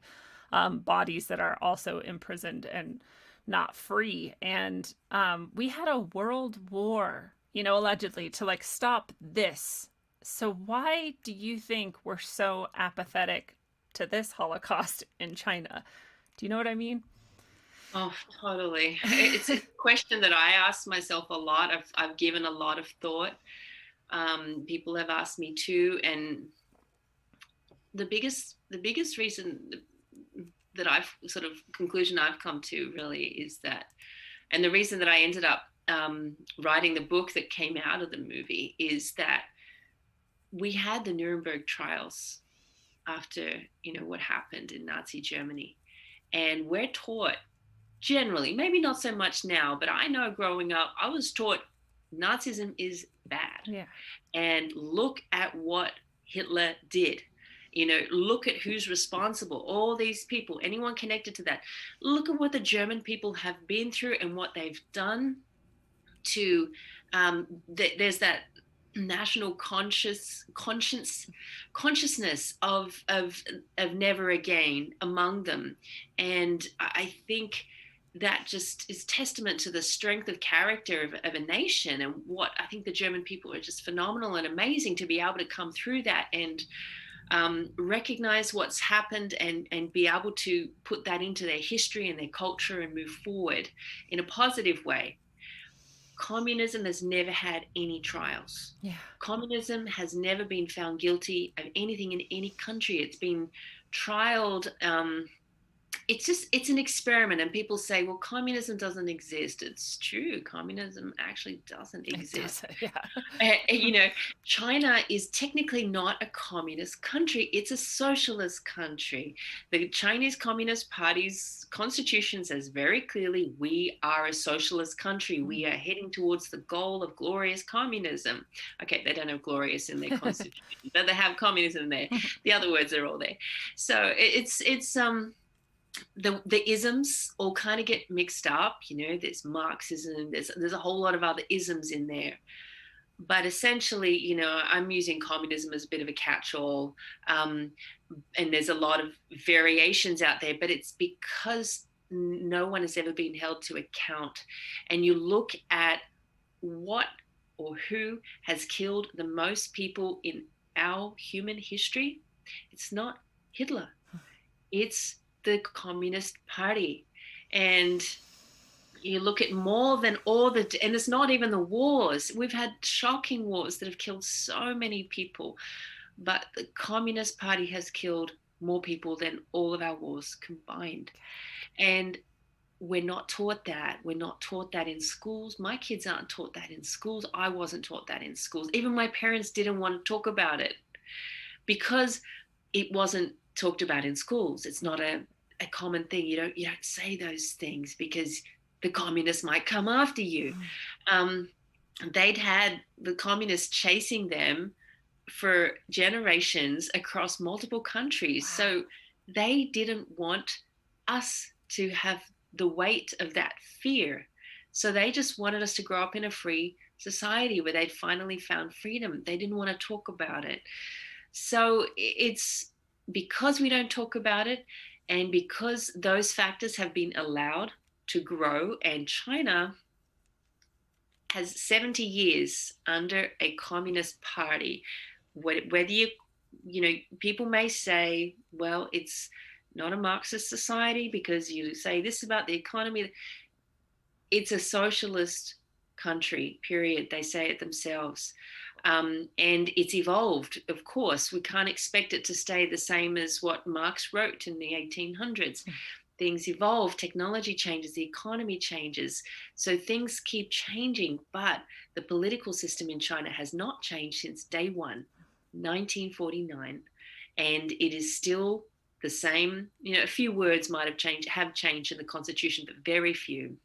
bodies that are also imprisoned and not free. And we had a world war, allegedly, to like stop this. So why do you think we're so apathetic to this Holocaust in China? Do you know what I mean? Oh, totally. It's a question that I ask myself a lot. I've given a lot of thought. People have asked me too, and the biggest reason that conclusion I've come to really is that, and the reason that I ended up writing the book that came out of the movie is that we had the Nuremberg trials after, what happened in Nazi Germany. And we're taught generally, maybe not so much now, but I know growing up, I was taught Nazism is bad. Yeah. And look at what Hitler did. Look at who's responsible, all these people, anyone connected to that. Look at what the German people have been through and what they've done to, there's that national consciousness of never again among them. And I think that just is testament to the strength of character of a nation, and what I think the German people are just phenomenal and amazing to be able to come through that and recognize what's happened and be able to put that into their history and their culture and move forward in a positive way. Communism has never had any trials. Yeah. Communism has never been found guilty of anything in any country. It's been trialed. It's an experiment, and people say, well, communism doesn't exist. It's true. Communism actually doesn't exist. Yeah. China is technically not a communist country. It's a socialist country. The Chinese Communist Party's constitution says very clearly, we are a socialist country. We are heading towards the goal of glorious communism. Okay, they don't have glorious in their constitution, but they have communism there. The other words are all there. So the isms all kind of get mixed up. There's Marxism, there's a whole lot of other isms in there. But essentially, I'm using communism as a bit of a catch-all, and there's a lot of variations out there, but it's because no one has ever been held to account. And you look at what or who has killed the most people in our human history, it's not Hitler, it's the Communist Party. And you look at more than and it's not even the wars. We've had shocking wars that have killed so many people, but the Communist Party has killed more people than all of our wars combined. And we're not taught that. We're not taught that in schools. My kids aren't taught that in schools. I wasn't taught that in schools. Even my parents didn't want to talk about it because it wasn't talked about in schools. It's not a common thing. You don't say those things because the communists might come after you. They'd had the communists chasing them for generations across multiple countries. Wow. So they didn't want us to have the weight of that fear. So they just wanted us to grow up in a free society where they'd finally found freedom. They didn't want to talk about it. So it's because we don't talk about it, and because those factors have been allowed to grow, and China has 70 years under a communist party. Whether people may say, well, it's not a Marxist society because you say this about the economy. It's a socialist country, period. They say it themselves. And it's evolved, of course. We can't expect it to stay the same as what Marx wrote in the 1800s. Things evolve, technology changes, the economy changes. So things keep changing, but the political system in China has not changed since day one, 1949. And it is still the same. A few words might have changed in the constitution, but very few.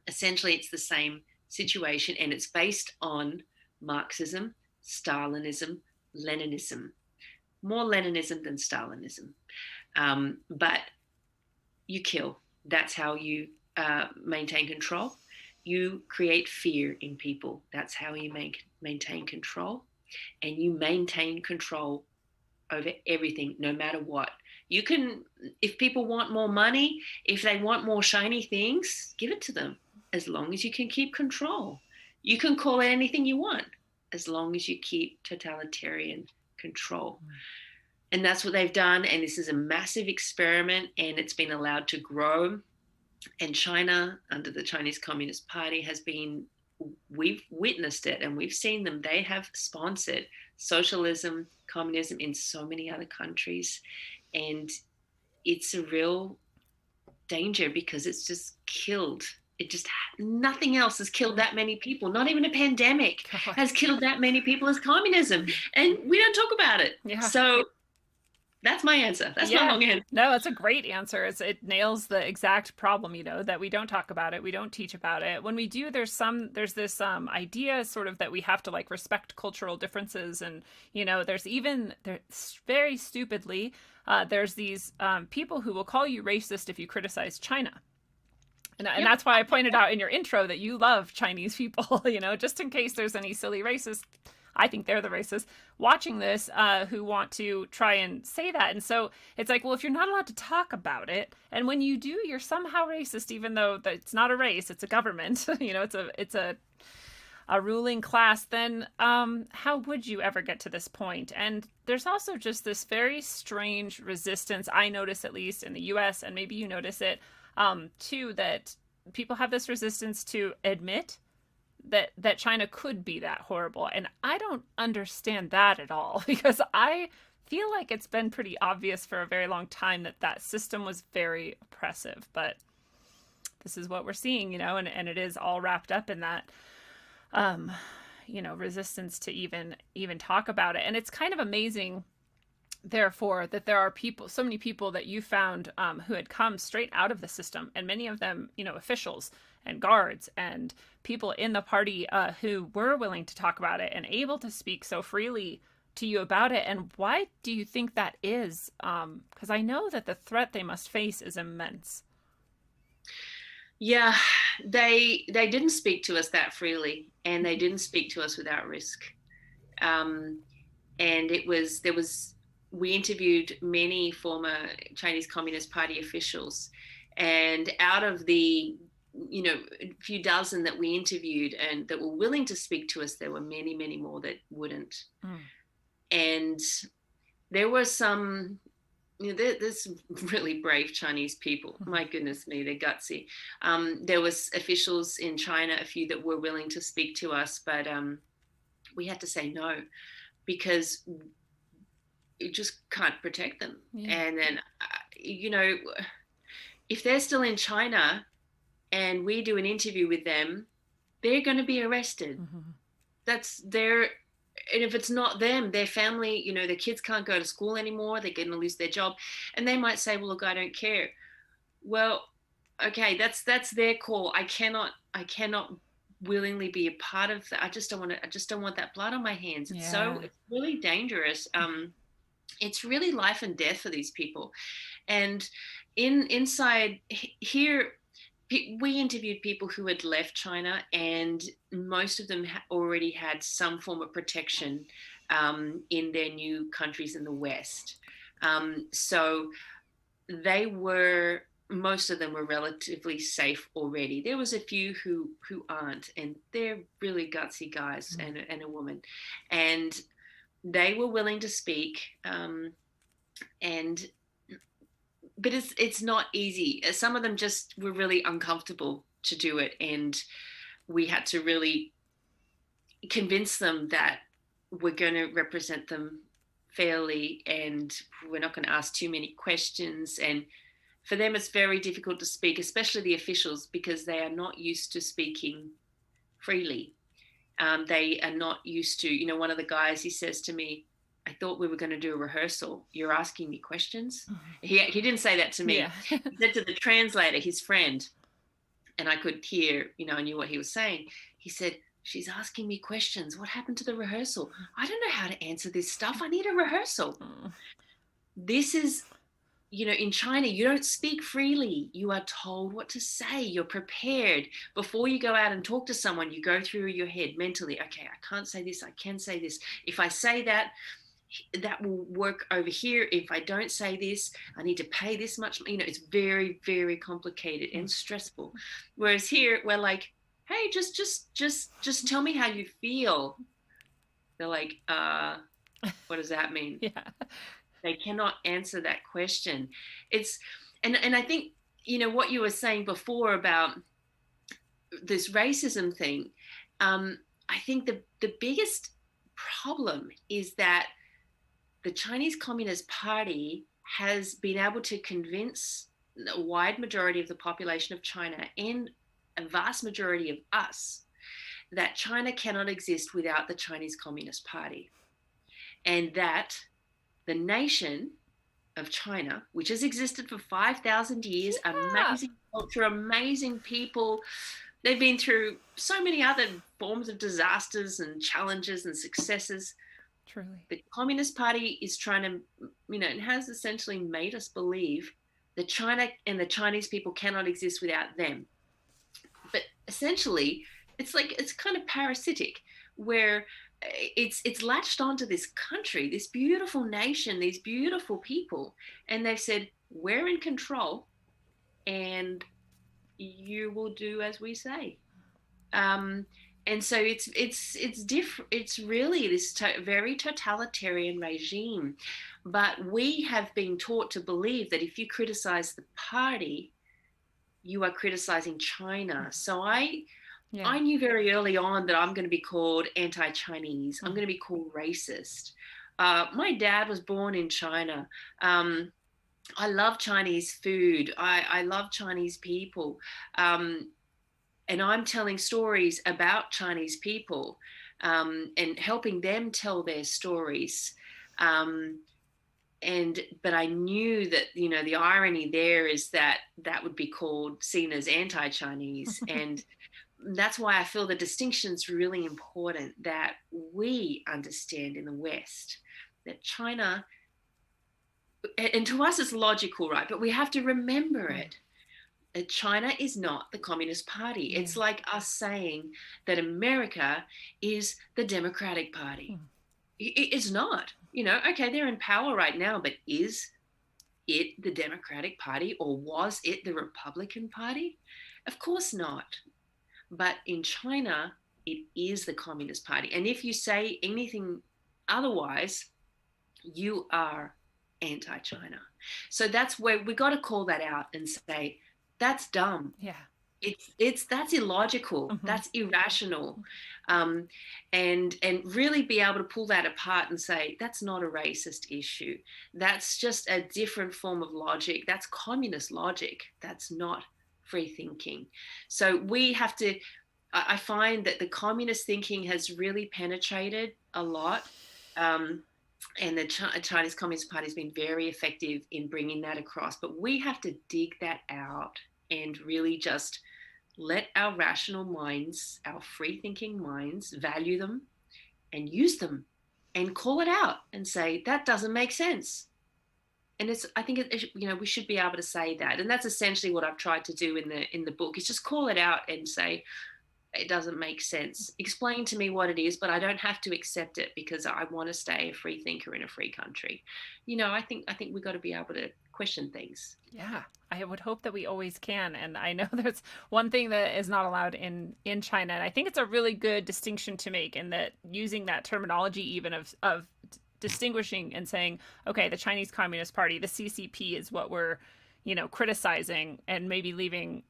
Essentially, it's the same situation, and it's based on Marxism, Stalinism, Leninism. More Leninism than Stalinism. But you kill. That's how you maintain control. You create fear in people. That's how you maintain control. And you maintain control over everything, no matter what. You can, if people want more money, if they want more shiny things, give it to them, as long as you can keep control. You can call it anything you want, as long as you keep totalitarian control. And that's what they've done. And this is a massive experiment, and it's been allowed to grow. And China, under the Chinese Communist Party, we've witnessed it, and we've seen them. They have sponsored socialism, communism in so many other countries. And it's a real danger because it's just killed. Nothing else has killed that many people. Not even a pandemic has killed that many people as communism. And we don't talk about it. Yeah. So that's my answer. That's my long answer. No, it's a great answer. It nails the exact problem, that we don't talk about it. We don't teach about it. When we do, there's this idea sort of that we have to respect cultural differences. And, there's very stupidly, there's these people who will call you racist if you criticize China. And that's why I pointed out in your intro that you love Chinese people, just in case there's any silly racist, I think they're the racists, watching this who want to try and say that. And so it's well, if you're not allowed to talk about it, and when you do, you're somehow racist, even though it's not a race, it's a government, it's a ruling class, then how would you ever get to this point? And there's also just this very strange resistance, I notice at least in the US, and maybe you notice it too, that people have this resistance to admit that China could be that horrible. And I don't understand that at all, because I feel like it's been pretty obvious for a very long time that system was very oppressive. But this is what we're seeing, and it is all wrapped up in that, resistance to even talk about it. And it's kind of amazing, therefore, that there are so many people that you found who had come straight out of the system, and many of them, officials and guards and people in the party who were willing to talk about it and able to speak so freely to you about it, and why do you think that is? Because I know that the threat they must face is immense. Yeah, they didn't speak to us that freely, and they didn't speak to us without risk. And we interviewed many former Chinese Communist Party officials, and out of the few dozen that we interviewed and that were willing to speak to us, there were many, many more that wouldn't. And there were some, there's really brave Chinese people. My goodness me, they're gutsy. There was officials in China, a few that were willing to speak to us, but we had to say no, because you just can't protect them. And then, if they're still in China and we do an interview with them, they're going to be arrested. That's their, and if it's not them, their family, their kids can't go to school anymore. They're going to lose their job. And they might say, well, look, I don't care. Well, okay, that's their call. I cannot willingly be a part of that. I just don't want that blood on my hands. It's really dangerous. It's really life and death for these people. And inside here, we interviewed people who had left China, and most of them already had some form of protection in their new countries in the West. So most of them were relatively safe already. There was a few who aren't, and they're really gutsy guys and a woman. And they were willing to speak. But it's not easy. Some of them just were really uncomfortable to do it, and we had to really convince them that we're going to represent them fairly, and we're not going to ask too many questions. And for them, it's very difficult to speak, especially the officials, because they are not used to speaking freely. They are not used to, one of the guys, he says to me, I thought we were going to do a rehearsal. You're asking me questions? He didn't say that to me. He said to the translator, his friend, and I could hear, I knew what he was saying. He said, she's asking me questions. What happened to the rehearsal? I don't know how to answer this stuff. I need a rehearsal. This is, in China, you don't speak freely. You are told what to say. You're prepared. Before you go out and talk to someone, you go through your head mentally, okay, I can't say this. I can say this. If I say that, that will work over here. If I don't say this, I need to pay this much. It's very, very complicated and stressful. Whereas here, we're like, hey, just tell me how you feel. They're like, what does that mean? They cannot answer that question. And I think, what you were saying before about this racism thing, I think the biggest problem is that the Chinese Communist Party has been able to convince a wide majority of the population of China and a vast majority of us that China cannot exist without the Chinese Communist Party, and that the nation of China, which has existed for 5,000 years, amazing culture, amazing people, they've been through so many other forms of disasters and challenges and successes. Truly. The Communist Party is trying to, and has essentially made us believe that China and the Chinese people cannot exist without them. But essentially, it's kind of parasitic, where it's latched onto this country, this beautiful nation, these beautiful people, and they've said, we're in control, and you will do as we say. And so it's different. It's really this very totalitarian regime. But we have been taught to believe that if you criticize the party, you are criticizing China. So I knew very early on that I'm going to be called anti-Chinese. I'm going to be called racist. My dad was born in China. I love Chinese food. I love Chinese people. And I'm telling stories about Chinese people and helping them tell their stories. But I knew that, the irony there is that would be seen as anti-Chinese. And that's why I feel the distinction is really important, that we understand in the West that China, and to us it's logical, right? But we have to remember it. That China is not the Communist Party. Yeah. It's like us saying that America is the Democratic Party. It is not. You know, okay, they're in power right now, but is it the Democratic Party, or was it the Republican Party? Of course not. But in China, it is the Communist Party. And if you say anything otherwise, you are anti-China. So that's where we got to call that out and say, that's dumb. Yeah. That's illogical. That's irrational. And really be able to pull that apart and say, that's not a racist issue. That's just a different form of logic. That's communist logic. That's not free thinking. So we have to, I find that the communist thinking has really penetrated a lot. And the Chinese Communist Party has been very effective in bringing that across. But we have to dig that out and really just let our rational minds, our free thinking minds, value them and use them and call it out and say, that doesn't make sense. And I think we should be able to say that. And that's essentially what I've tried to do in the book, is just call it out and say, it doesn't make sense. Explain to me what it is, but I don't have to accept it because I want to stay a free thinker in a free country. I think we've got to be able to question things. Yeah, I would hope that we always can. And I know there's one thing that is not allowed in China. And I think it's a really good distinction to make, in that using that terminology even of distinguishing and saying, okay, the Chinese Communist Party, the CCP is what we're, criticizing, and maybe leaving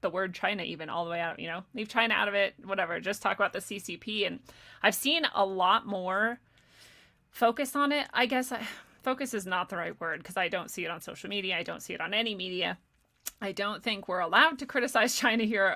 the word China even all the way out, leave China out of it, whatever, just talk about the CCP. And I've seen a lot more focus on it. I guess focus is not the right word, because I don't see it on social media. I don't see it on any media. I don't think we're allowed to criticize China here,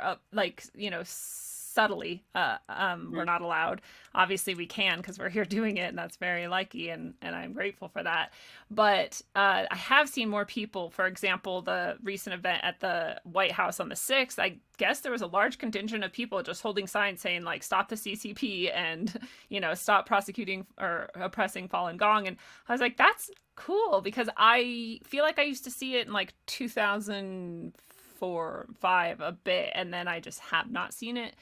subtly. We're not allowed. Obviously we can, because we're here doing it, and that's very lucky, and I'm grateful for that. But I have seen more people, for example, the recent event at the White House on the 6th, I guess there was a large contingent of people just holding signs saying, like, stop the CCP and, stop prosecuting or oppressing Falun Gong. And I was like, that's cool, because I feel like I used to see it in like 2004, 5 a bit, and then I just have not seen it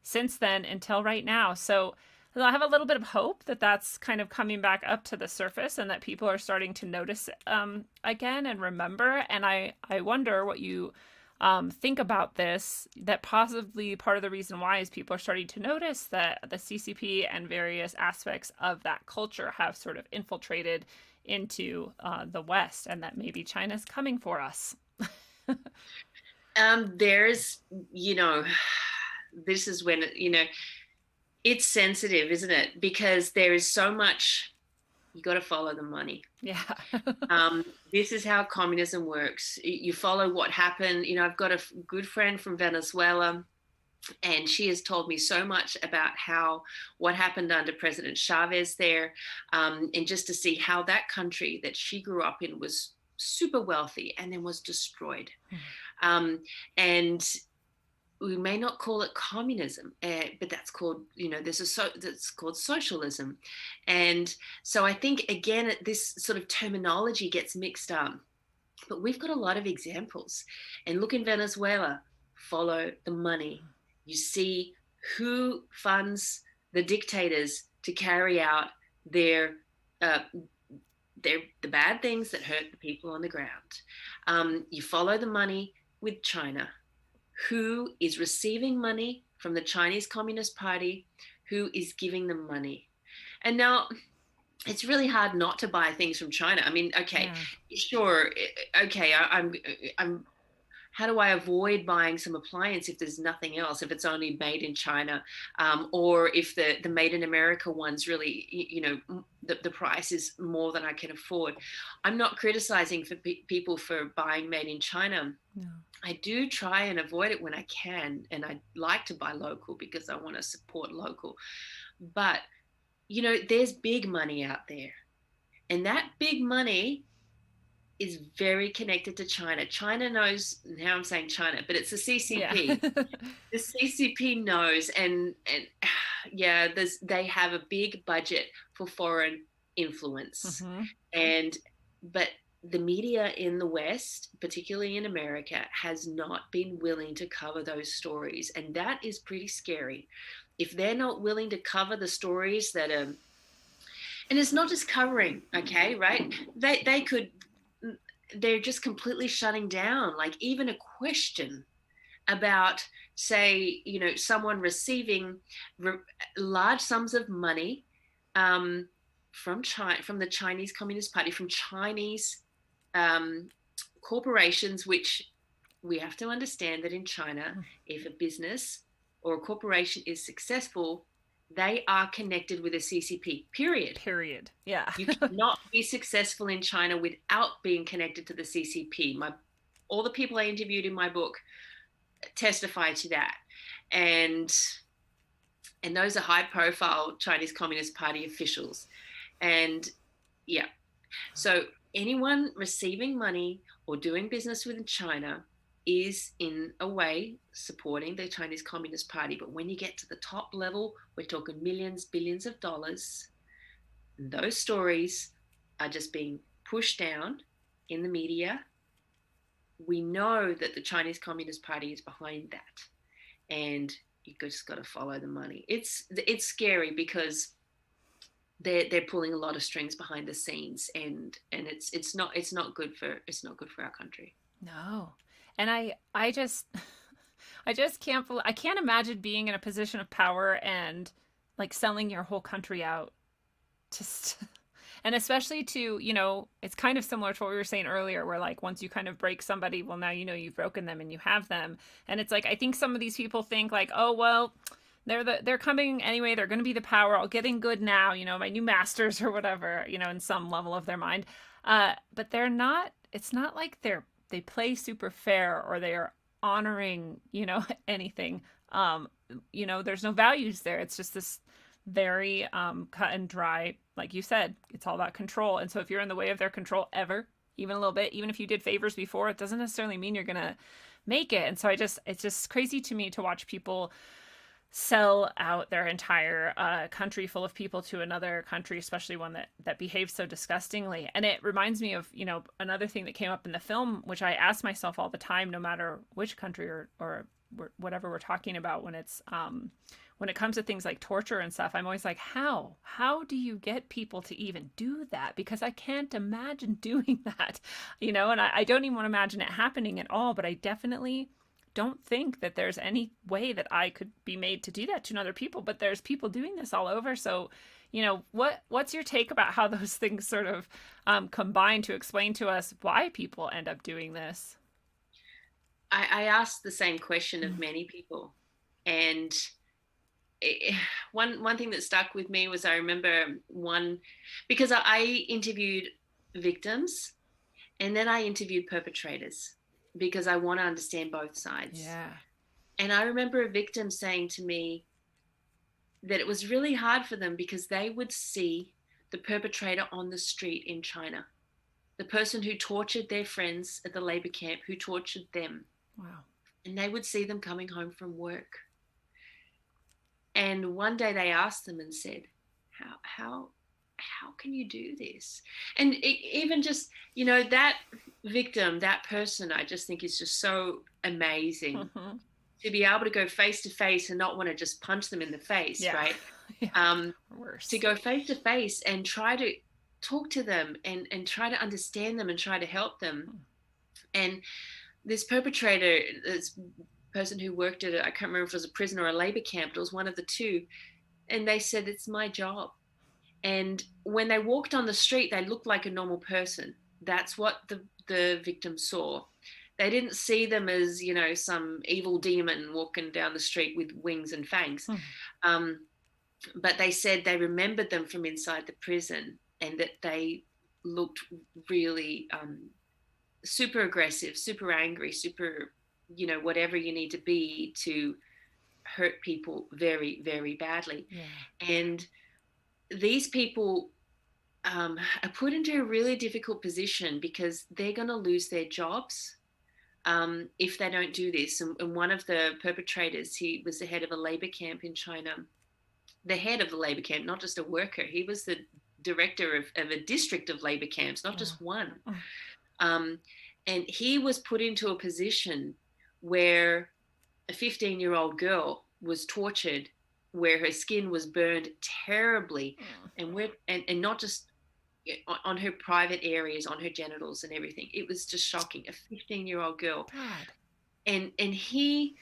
since then until right now. So I have a little bit of hope that that's kind of coming back up to the surface, and that people are starting to notice again and remember. And I wonder what you think about this, that possibly part of the reason why is people are starting to notice that the CCP and various aspects of that culture have sort of infiltrated into the West, and that maybe China's coming for us. There's, this is when, it's sensitive, isn't it? Because there is so much, you got to follow the money. Yeah. This is how communism works. You follow what happened. I've got a good friend from Venezuela, and she has told me so much about what happened under President Chavez there, and just to see how that country that she grew up in was super wealthy and then was destroyed. And we may not call it communism, but that's called, that's called socialism. And so I think, again, this sort of terminology gets mixed up, but we've got a lot of examples. And look, in Venezuela, follow the money. You see who funds the dictators to carry out the bad things that hurt the people on the ground. You follow the money with China. Who is receiving money from the Chinese Communist Party? Who is giving them money? And now it's really hard not to buy things from China. I mean, okay, sure. Okay, I'm how do I avoid buying some appliance if there's nothing else, if it's only made in China, or if the made in America ones really, the price is more than I can afford. I'm not criticizing for people for buying made in China. No. I do try and avoid it when I can, and I like to buy local because I want to support local. But, there's big money out there, and that big money is very connected to China. China knows, now I'm saying China, but it's the CCP. Yeah. The CCP knows, and they have a big budget for foreign influence. Mm-hmm. But the media in the West, particularly in America, has not been willing to cover those stories. And that is pretty scary. If they're not willing to cover the stories that are, and it's not just covering, okay, right? They're just completely shutting down, like even a question about, say, someone receiving large sums of money from China, from the Chinese Communist Party, from Chinese corporations, which we have to understand that in China, if a business or a corporation is successful, they are connected with a CCP, Period. Yeah. You cannot be successful in China without being connected to the CCP. All the people I interviewed in my book testify to that. And those are high profile Chinese Communist Party officials. And yeah, so anyone receiving money or doing business with China is in a way supporting the Chinese Communist Party. But when you get to the top level, we're talking millions, billions of dollars. And those stories are just being pushed down in the media. We know that the Chinese Communist Party is behind that. And you just got to follow the money. It's scary because they're pulling a lot of strings behind the scenes, and it's not good for our country. No. And I just I just I can't imagine being in a position of power and like selling your whole country out. Just and especially to, it's kind of similar to what we were saying earlier, where like once you kind of break somebody, well, now you've broken them and you have them. And it's like, I think some of these people think like, oh well, they're coming anyway, they're going to be the power, I'll get in good now, my new masters or whatever, in some level of their mind. But they're not, it's not like they play super fair or they are honoring, anything. There's no values there. It's just this very cut and dry, like you said, it's all about control. And so if you're in the way of their control ever, even a little bit, even if you did favors before, it doesn't necessarily mean you're gonna make it. And so it's just crazy to me to watch people sell out their entire country full of people to another country, especially one that behaves so disgustingly. And it reminds me of, another thing that came up in the film, which I ask myself all the time, no matter which country or whatever we're talking about, when it's when it comes to things like torture and stuff, I'm always like, how do you get people to even do that? Because I can't imagine doing that, and I don't even want to imagine it happening at all. But I definitely don't think that there's any way that I could be made to do that to other people. But there's people doing this all over. So, what's your take about how those things sort of combine to explain to us why people end up doing this? I asked the same question of many people, and one thing that stuck with me was, I remember because I interviewed victims and then I interviewed perpetrators because I want to understand both sides. Yeah. And I remember a victim saying to me that it was really hard for them because they would see the perpetrator on the street in China, the person who tortured their friends at the labor camp, who tortured them. Wow. And they would see them coming home from work. And one day they asked them and said, how can you do this? And even just, that victim, that person, I just think is just so amazing to be able to go face to face and not want to just punch them in the face, right? Yeah. Worse. To go face to face and try to talk to them and try to understand them and try to help them. And this perpetrator, this person who worked at I can't remember if it was a prison or a labor camp, but it was one of the two. And they said, it's my job. And when they walked on the street, they looked like a normal person. That's what the victim saw. They didn't see them as, some evil demon walking down the street with wings and fangs. But they said they remembered them from inside the prison and that they looked really super aggressive, super angry, super, whatever you need to be to hurt people very, very badly. Yeah. And these people are put into a really difficult position because they're going to lose their jobs if they don't do this. And one of the perpetrators, he was the head of a labor camp in China, the head of the labor camp, not just a worker. He was the director of a district of labor camps, not just one. Oh. And he was put into a position where a 15-year-old girl was tortured, where her skin was burned terribly, and not just on her private areas, on her genitals and everything. It was just shocking. A 15-year-old girl. God. And he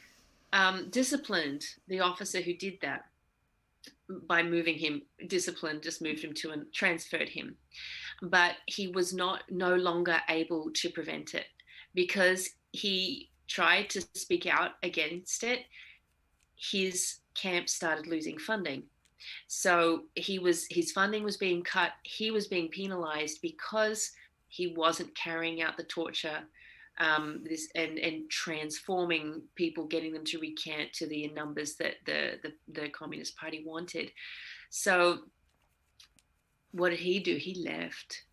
disciplined the officer who did that by moving him, just moved him to and transferred him. But he was no longer able to prevent it, because he tried to speak out against it. His camp started losing funding. So his funding was being cut. He was being penalized because he wasn't carrying out the torture, and transforming people, getting them to recant to the numbers that the Communist Party wanted. So what did he do? He left.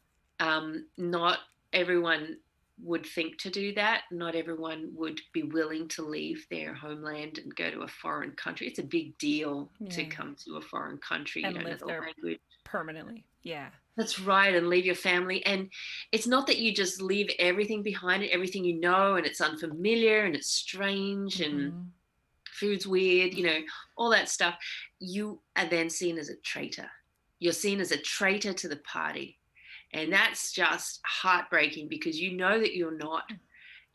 Not everyone would think to do that. Not everyone would be willing to leave their homeland and go to a foreign country. It's a big deal to come to a foreign country and you don't live know the there language permanently. Yeah. That's right, and leave your family. And it's not that you just leave everything behind, everything you know, and it's unfamiliar and it's strange and food's weird, all that stuff. You are then seen as a traitor. You're seen as a traitor to the party. And that's just heartbreaking, because you know that you're not.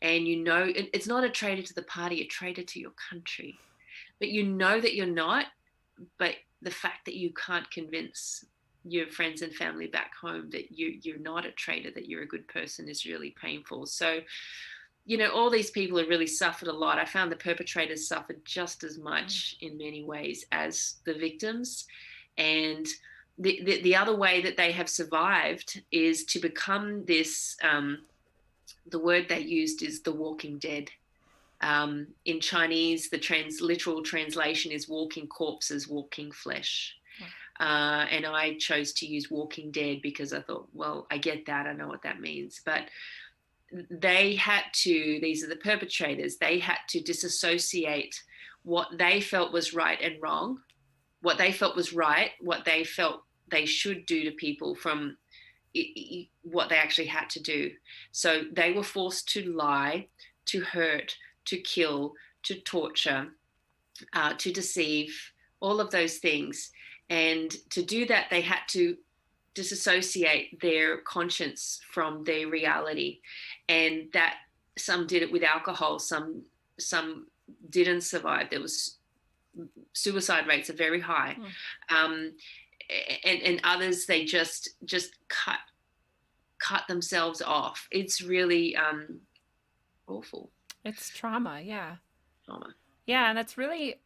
And it's not a traitor to the party, a traitor to your country. But you know that you're not. But the fact that you can't convince your friends and family back home that you're not a traitor, that you're a good person, is really painful. So, all these people have really suffered a lot. I found the perpetrators suffered just as much in many ways as the victims. And the other way that they have survived is to become this, the word they used is the walking dead. In Chinese, the literal translation is walking corpses, walking flesh. And I chose to use walking dead because I thought, well, I get that. I know what that means. But these are the perpetrators, they had to disassociate what they felt was right and wrong, what they felt was right, what they felt they should do to people, from what they actually had to do. So they were forced to lie, to hurt, to kill, to torture, to deceive, all of those things. And to do that, they had to disassociate their conscience from their reality. And that some did it with alcohol, some didn't survive. There was suicide rates are very high. And others, they just cut themselves off. It's really awful. It's trauma. Yeah. Trauma. Yeah, and that's really,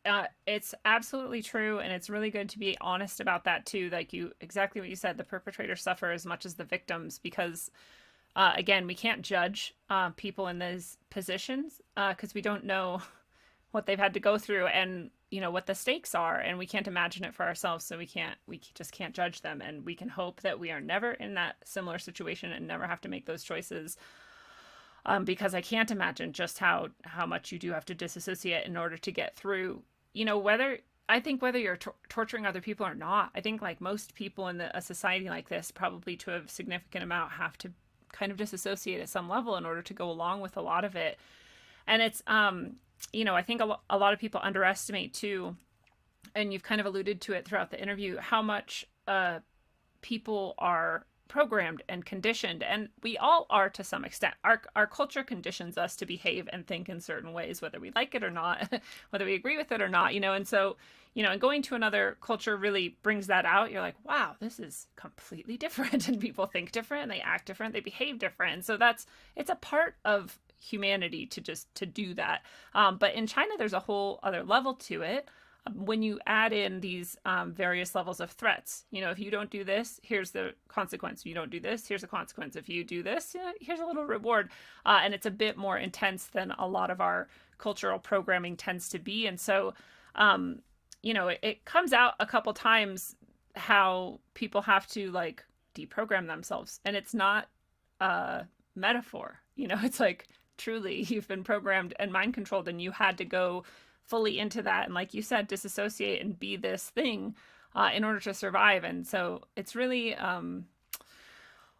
it's absolutely true, and it's really good to be honest about that too. Like exactly what you said, the perpetrators suffer as much as the victims, because, again, we can't judge people in those positions because we don't know what they've had to go through and, what the stakes are, and we can't imagine it for ourselves, so we just can't judge them, and we can hope that we are never in that similar situation and never have to make those choices. Because I can't imagine just how much you do have to disassociate in order to get through, whether you're torturing other people or not. I think like most people in a society like this, probably to a significant amount, have to kind of disassociate at some level in order to go along with a lot of it. And it's, I think a lot of people underestimate too, and you've kind of alluded to it throughout the interview, how much people are programmed and conditioned, and we all are to some extent. Our culture conditions us to behave and think in certain ways, whether we like it or not, whether we agree with it or not, and so, and going to another culture really brings that out. You're like, wow, this is completely different, and people think different, and they act different, they behave different. And so it's a part of humanity to do that. But in China, there's a whole other level to it. When you add in these various levels of threats, if you don't do this, here's the consequence. If you don't do this, here's the consequence. If you do this, here's a little reward. And it's a bit more intense than a lot of our cultural programming tends to be. And so, it comes out a couple times how people have to like deprogram themselves. And it's not a metaphor. It's like truly you've been programmed and mind controlled, and you had to go fully into that, and like you said, disassociate and be this thing in order to survive. And so it's really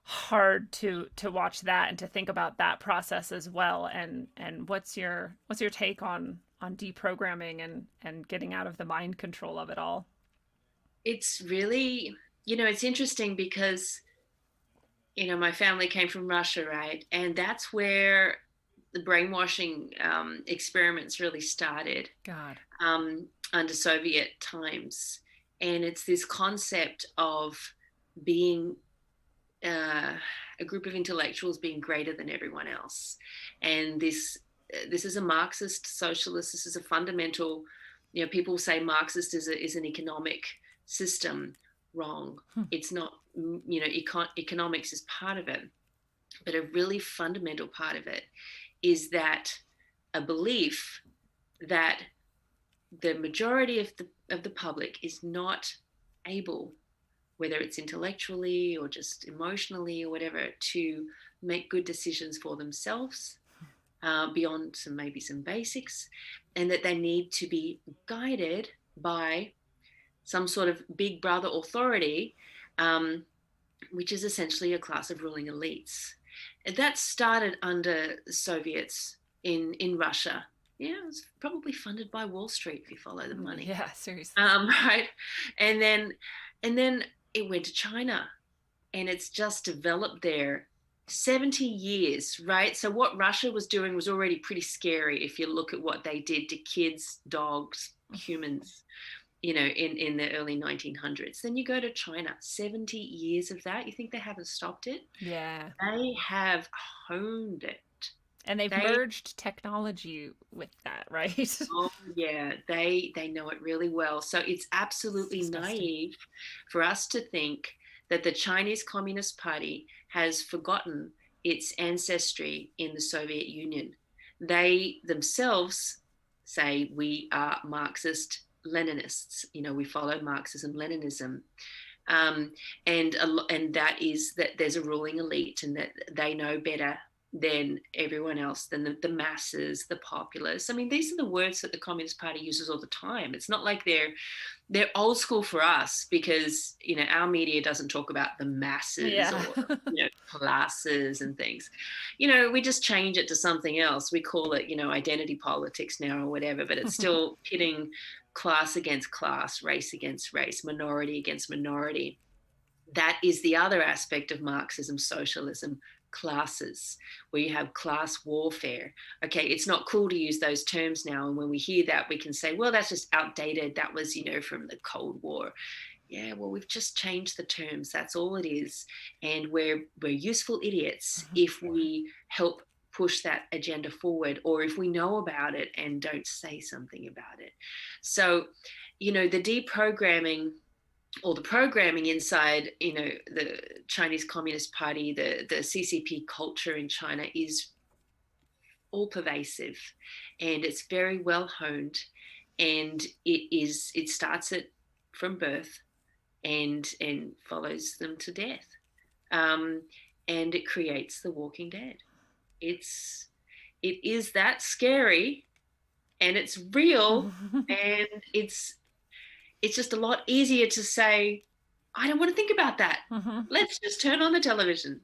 hard to watch that and to think about that process as well. And what's your take on deprogramming and getting out of the mind control of it all? It's really, it's interesting because, my family came from Russia, right? And that's where the brainwashing experiments really started. God. Under Soviet times. And it's this concept of being a group of intellectuals being greater than everyone else. And this is a Marxist socialist. This is a fundamental, people say Marxist is an economic system. Wrong. It's not, economics is part of it. But a really fundamental part of it is that a belief that the majority of the public is not able, whether it's intellectually or just emotionally or whatever, to make good decisions for themselves beyond maybe some basics, and that they need to be guided by some sort of big brother authority, which is essentially a class of ruling elites. And that started under the Soviets in Russia. Yeah, it was probably funded by Wall Street if you follow the money. Yeah, seriously. Right. And then it went to China, and it's just developed there 70 years, right? So what Russia was doing was already pretty scary if you look at what they did to kids, dogs, humans, in the early 1900s. Then you go to China, 70 years of that. You think they haven't stopped it? Yeah. They have honed it. And they've merged technology with that, right? Oh, yeah. They know it really well. So it's absolutely naive for us to think that the Chinese Communist Party has forgotten its ancestry in the Soviet Union. They themselves say we are Marxist Leninists. We follow Marxism, Leninism. And that is that there's a ruling elite and that they know better than everyone else, than the masses, the populace. I mean, these are the words that the Communist Party uses all the time. It's not like they're old school for us because, our media doesn't talk about the masses or, classes and things. We just change it to something else. We call it, identity politics now or whatever, but it's still pitting class against class, race against race, minority against minority. That is the other aspect of Marxism, socialism, classes, where you have class warfare. Okay, it's not cool to use those terms now. And when we hear that, we can say, well, that's just outdated. That was, from the Cold War. Yeah, well, we've just changed the terms. That's all it is. And we're useful idiots if we help push that agenda forward, or if we know about it and don't say something about it. So, the deprogramming or the programming inside, the Chinese Communist Party, the CCP culture in China is all pervasive, and it's very well honed, and it starts it from birth and follows them to death, and it creates the Walking Dead. It is that scary, and it's real, and it's just a lot easier to say, I don't want to think about that. Let's just turn on the television.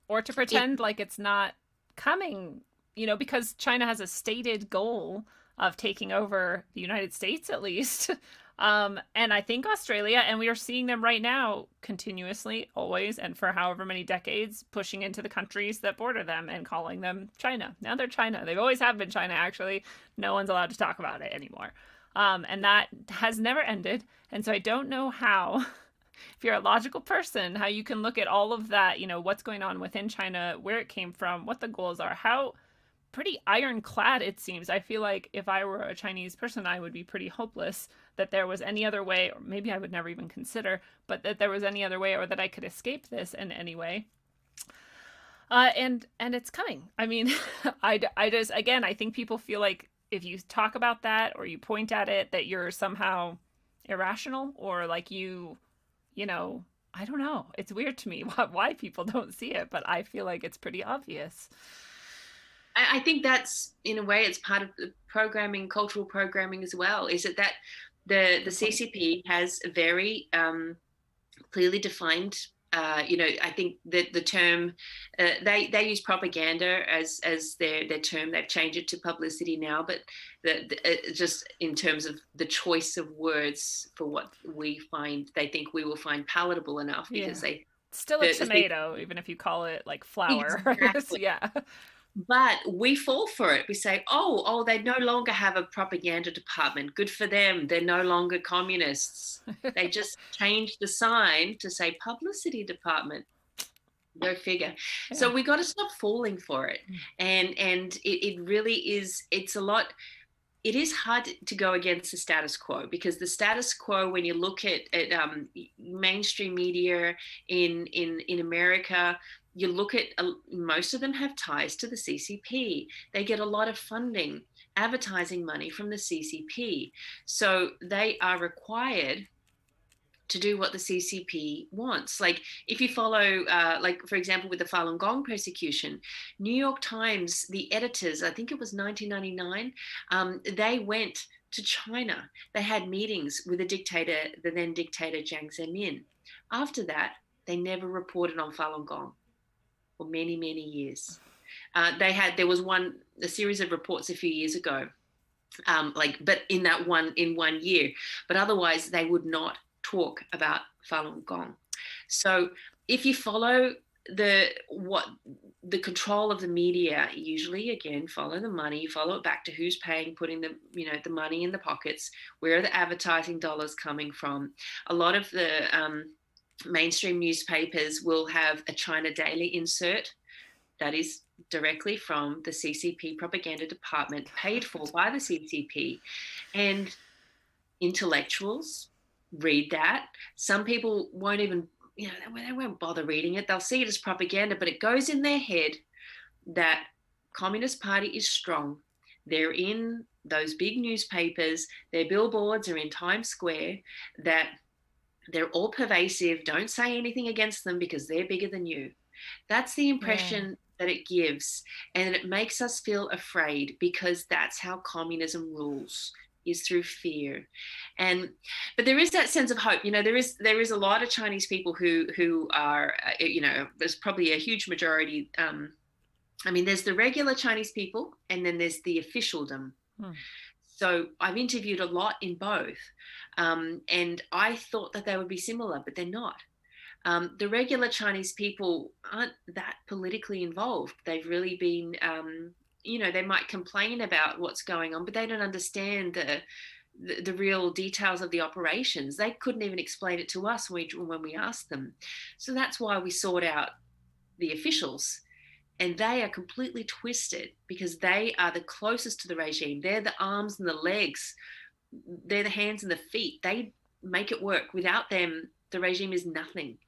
Or to pretend like it's not coming, because China has a stated goal of taking over the United States, at least. And I think Australia, and we are seeing them right now continuously, always, and for however many decades, pushing into the countries that border them and calling them China. Now they're China. They've always have been China, actually. No one's allowed to talk about it anymore. And that has never ended. And so I don't know how, if you're a logical person, how you can look at all of that, what's going on within China, where it came from, what the goals are, how pretty ironclad it seems. I feel like if I were a Chinese person, I would be pretty hopeless that there was any other way, or maybe I would never even consider, but that there was any other way, or that I could escape this in any way. And it's coming. I mean, I just, again, I think people feel like if you talk about that or you point at it, that you're somehow irrational, or like I don't know. It's weird to me why people don't see it, but I feel like it's pretty obvious. I think that's, in a way, it's part of the programming, cultural programming as well, is that The CCP has a very clearly defined. I think that the term they use propaganda as their term. They've changed it to publicity now, but just in terms of the choice of words for what they think we will find palatable enough, because it's still a tomato, even if you call it like flour. Exactly. Yeah. But we fall for it. We say, oh, they no longer have a propaganda department. Good for them. They're no longer communists. They just changed the sign to say publicity department. Go figure. Yeah. So we got to stop falling for it. And it really is, it's a lot. It is hard to go against the status quo, because the status quo, when you look at mainstream media in America, you look at most of them have ties to the CCP. They get a lot of funding, advertising money from the CCP. So they are required to do what the CCP wants. Like if you follow, like for example, with the Falun Gong persecution, New York Times, the editors, I think it was 1999, they went to China. They had meetings with the then dictator Jiang Zemin. After that, they never reported on Falun Gong for many, many years. There was a series of reports a few years ago, but in 1 year, but otherwise they would not talk about Falun Gong. So if you follow the control of the media, usually again follow the money, follow it back to who's paying, putting the money in the pockets, where are the advertising dollars coming from. A lot of the mainstream newspapers will have a China Daily insert that is directly from the CCP propaganda department, paid for by the CCP, and intellectuals read that. Some people won't even, they won't bother reading it. They'll see it as propaganda, but it goes in their head that Communist Party is strong. They're in those big newspapers, their billboards are in Times Square, that they're all pervasive. Don't say anything against them because they're bigger than you. That's the impression that it gives. And it makes us feel afraid, because that's how communism rules, is through fear. But there is that sense of hope. There is a lot of Chinese people who are, there's probably a huge majority. There's the regular Chinese people, and then there's the officialdom. So I've interviewed a lot in both. And I thought that they would be similar, but they're not. The regular Chinese people aren't that politically involved. They've really been, they might complain about what's going on, but they don't understand the real details of the operations. They couldn't even explain it to us when we asked them. So that's why we sought out the officials. And they are completely twisted, because they are the closest to the regime. They're the arms and the legs. They're the hands and the feet. They make it work. Without them, the regime is nothing.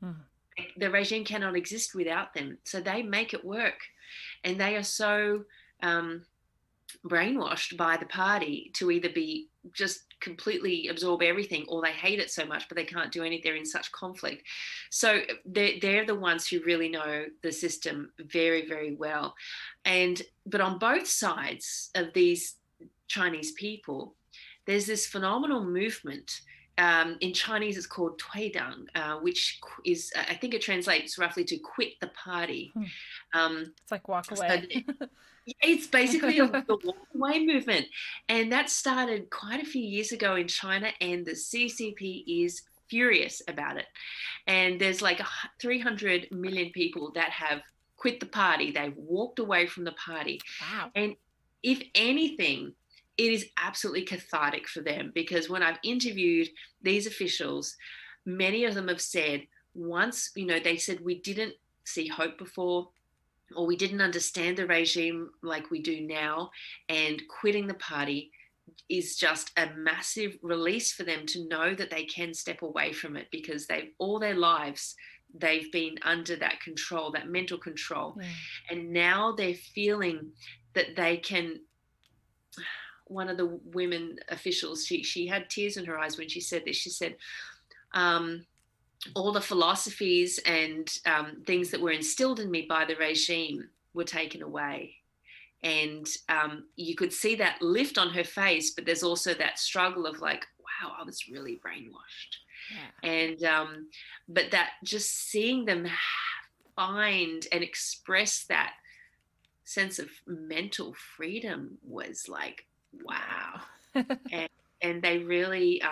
The regime cannot exist without them. So they make it work. And they are so brainwashed by the party to either be just completely absorb everything, or they hate it so much but they can't do anything. They're in such conflict. So they're the ones who really know the system very, very well. But on both sides of these Chinese people, there's this phenomenal movement. In Chinese, it's called Tuidang, which is, I think it translates roughly to quit the party. It's like walk away. So it's basically the walk away movement. And that started quite a few years ago in China, and the CCP is furious about it. And there's like 300 million people that have quit the party. They've walked away from the party. Wow. And if anything, it is absolutely cathartic for them, because when I've interviewed these officials, many of them have said once, they said we didn't see hope before, or we didn't understand the regime like we do now, and quitting the party is just a massive release for them to know that they can step away from it, because all their lives they've been under that control, that mental control. And now they're feeling that they can. One of the women officials, she had tears in her eyes when she said this. She said, all the philosophies and things that were instilled in me by the regime were taken away. And you could see that lift on her face, but there's also that struggle of like, wow, I was really brainwashed. Yeah. And but that just seeing them find and express that sense of mental freedom was like, wow. And they really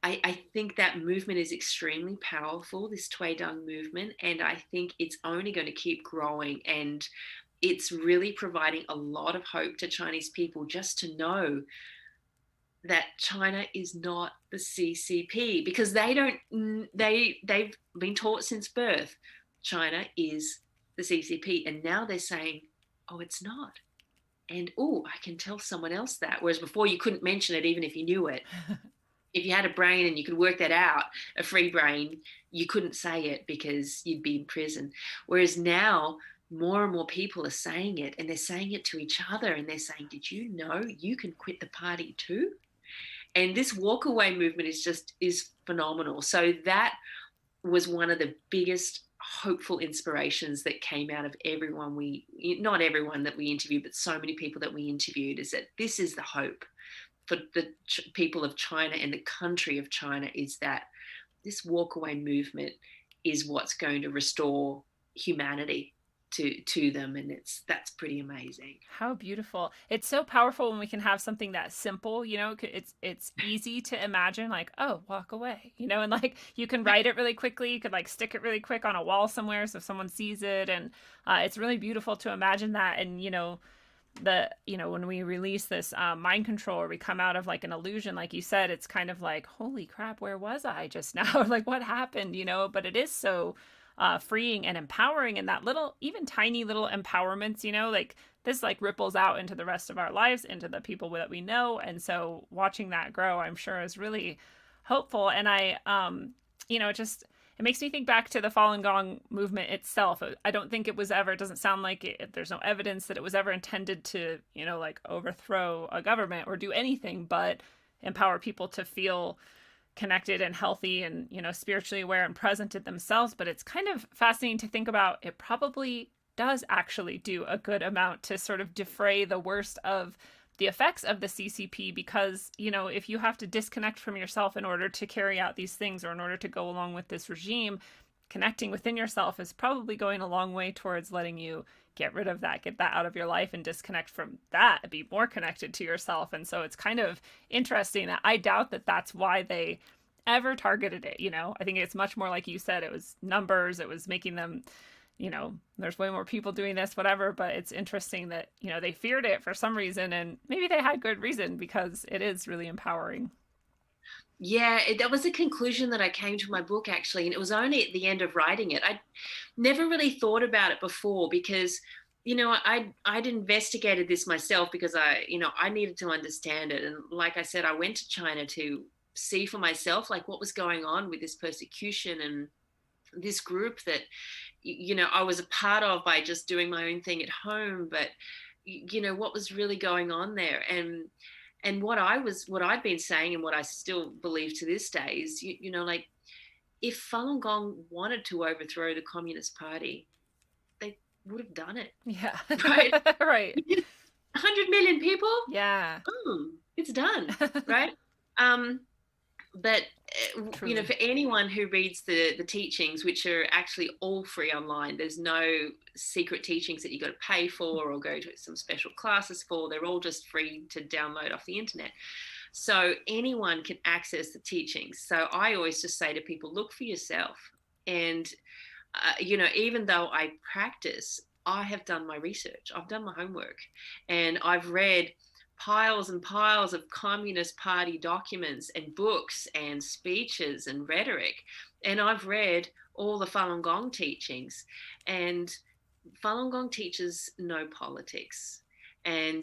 I think that movement is extremely powerful, this Tweedang movement, and I think it's only going to keep growing, and it's really providing a lot of hope to Chinese people just to know that China is not the CCP, because they've been taught since birth China is the CCP, and now they're saying, oh, it's not. And oh, I can tell someone else that, whereas before you couldn't mention it even if you knew it. If you had a brain and you could work that out, a free brain, you couldn't say it because you'd be in prison. Whereas now, more and more people are saying it, and they're saying it to each other, and they're saying, did you know you can quit the party too? And this walk away movement is phenomenal. So that was one of the biggest hopeful inspirations that came out of not everyone that we interviewed, but so many people that we interviewed, is that this is the hope for the people of China and the country of China, is that this walkaway movement is what's going to restore humanity to them, and that's pretty amazing. How beautiful. It's so powerful when we can have something that simple, it's easy to imagine, like, oh, walk away, and like you can write it really quickly, you could like stick it really quick on a wall somewhere so someone sees it, and it's really beautiful to imagine that. And when we release this mind control, or we come out of like an illusion, like you said, it's kind of like, holy crap, where was I just now? Like, what happened? But it is so freeing and empowering, and that little, even tiny little empowerments, like this like ripples out into the rest of our lives, into the people that we know. And so watching that grow, I'm sure, is really hopeful. And it makes me think back to the Falun Gong movement itself. I don't think it was ever, it doesn't sound like it, there's no evidence that it was ever intended to, like overthrow a government or do anything but empower people to feel connected and healthy and, spiritually aware and present in themselves. But it's kind of fascinating to think about. It probably does actually do a good amount to sort of defray the worst of the effects of the CCP, because, if you have to disconnect from yourself in order to carry out these things, or in order to go along with this regime, connecting within yourself is probably going a long way towards letting you get rid of that, get that out of your life, and disconnect from that, be more connected to yourself. And so it's kind of interesting that I doubt that that's why they ever targeted it. I think it's much more like you said, it was numbers, it was making them, there's way more people doing this, whatever. But it's interesting that, they feared it for some reason, and maybe they had good reason, because it is really empowering. Yeah, that was a conclusion that I came to my book, actually. And it was only at the end of writing it. I never really thought about it before, because, I'd investigated this myself, because I needed to understand it. And like I said, I went to China to see for myself, like, what was going on with this persecution and this group that, I was a part of by just doing my own thing at home. But, what was really going on there. And what I've been saying, and what I still believe to this day, is, like, if Falun Gong wanted to overthrow the Communist Party, they would have done it. Yeah. Right. Right. 100 million people. Yeah. Boom, it's done. Right. But Truly. for anyone who reads the teachings, which are actually all free online, there's no secret teachings that you got to pay for or go to some special classes for. They're all just free to download off the internet, so anyone can access the teachings. So I always just say to people, look for yourself. And even though I practice, I have done my research, I've done my homework, and I've read piles and piles of Communist Party documents and books and speeches and rhetoric. And I've read all the Falun Gong teachings, and Falun Gong teaches no politics. And,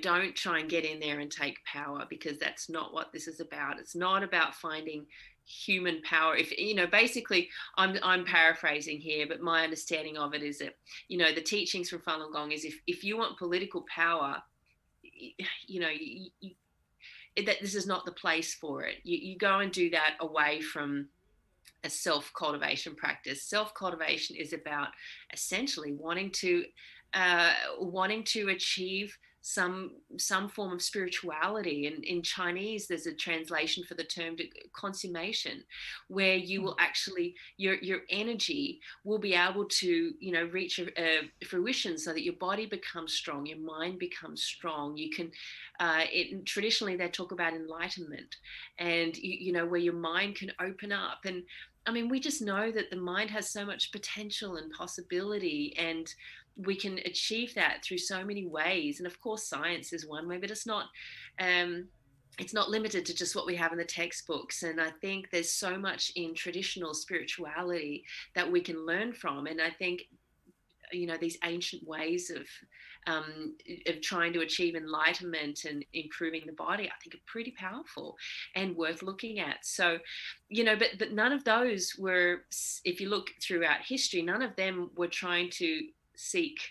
don't try and get in there and take power, because that's not what this is about. It's not about finding human power. If, basically, I'm paraphrasing here, but my understanding of it is that, the teachings from Falun Gong is, if you want political power, that this is not the place for it. You go and do that away from a self-cultivation practice. Self-cultivation is about essentially wanting to achieve some form of spirituality. And in Chinese, there's a translation for the term consummation, where you will actually, your energy will be able to, reach a fruition, so that your body becomes strong, your mind becomes strong. You can, traditionally they talk about enlightenment, and where your mind can open up. And I mean, we just know that the mind has so much potential and possibility, and we can achieve that through so many ways. And of course, science is one way, but it's not limited to just what we have in the textbooks. And I think there's so much in traditional spirituality that we can learn from. And I think, these ancient ways of trying to achieve enlightenment and improving the body, I think are pretty powerful and worth looking at. So, but none of those were, if you look throughout history, none of them were trying to seek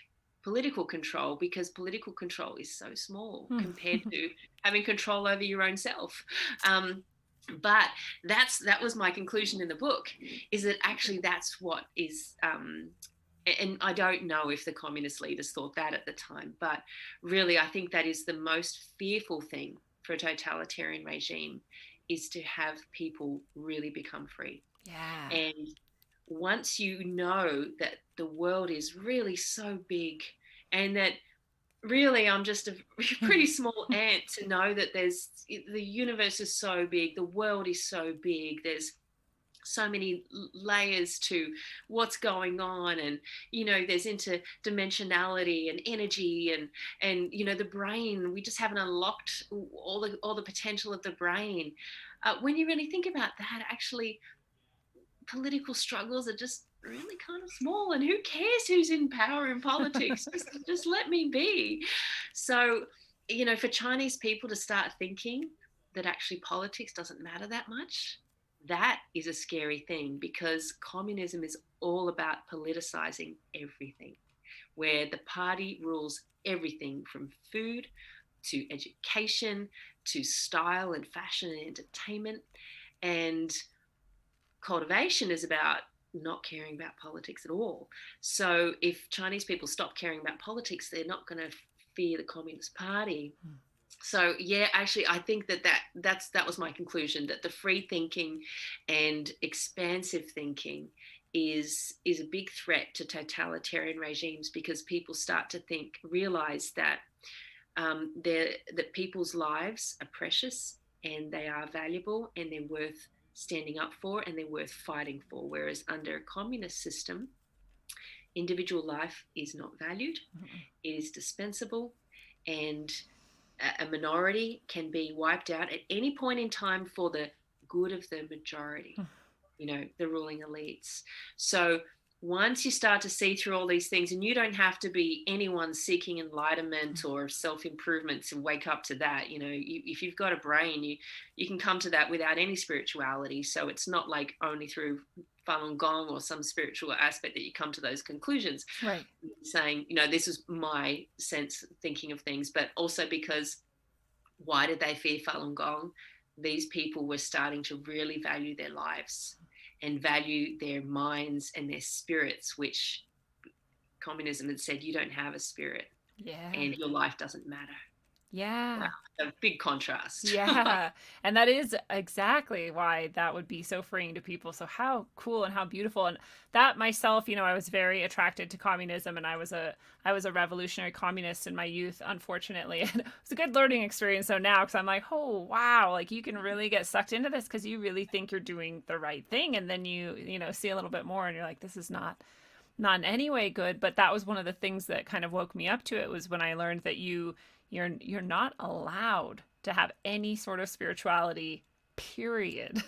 political control, because political control is so small compared to having control over your own self. But that was my conclusion in the book, is that actually that's what is, and I don't know if the communist leaders thought that at the time, but really I think that is the most fearful thing for a totalitarian regime, is to have people really become free. Yeah. And once you know that the world is really so big, and that really I'm just a pretty small ant to know that the universe is so big, the world is so big, there's so many layers to what's going on, and there's interdimensionality and energy, and the brain, we just haven't unlocked all the potential of the brain. When you really think about that, actually political struggles are just really kind of small, and who cares who's in power in politics? just let me be. So for Chinese people to start thinking that actually politics doesn't matter that much, that is a scary thing, because communism is all about politicizing everything, where the party rules everything from food to education to style and fashion and entertainment. And cultivation is about not caring about politics at all. So if Chinese people stop caring about politics, they're not going to fear the Communist Party. So yeah, actually, I think that was my conclusion, that the free thinking and expansive thinking is a big threat to totalitarian regimes, because people start to realize that that people's lives are precious, and they are valuable, and they're worth standing up for, and they're worth fighting for. Whereas under a communist system, individual life is not valued, it is dispensable, and a minority can be wiped out at any point in time for the good of the majority, the ruling elites. So once you start to see through all these things, and you don't have to be anyone seeking enlightenment or self-improvement to wake up to that, if you've got a brain, you can come to that without any spirituality. So it's not like only through Falun Gong or some spiritual aspect that you come to those conclusions. Right. Saying, this is my sense thinking of things, but also because why did they fear Falun Gong? These people were starting to really value their lives and value their minds and their spirits, which communism had said, you don't have a spirit, and your life doesn't matter. Yeah. Wow. A big contrast. Yeah. And that is exactly why that would be so freeing to people. So how cool and how beautiful. And that myself, I was very attracted to communism, and I was a revolutionary communist in my youth, unfortunately. And it was a good learning experience. So now, because I'm like, oh, wow, like you can really get sucked into this because you really think you're doing the right thing. And then you see a little bit more and you're like, this is not in any way good. But that was one of the things that kind of woke me up to it, was when I learned that you're not allowed to have any sort of spirituality, period.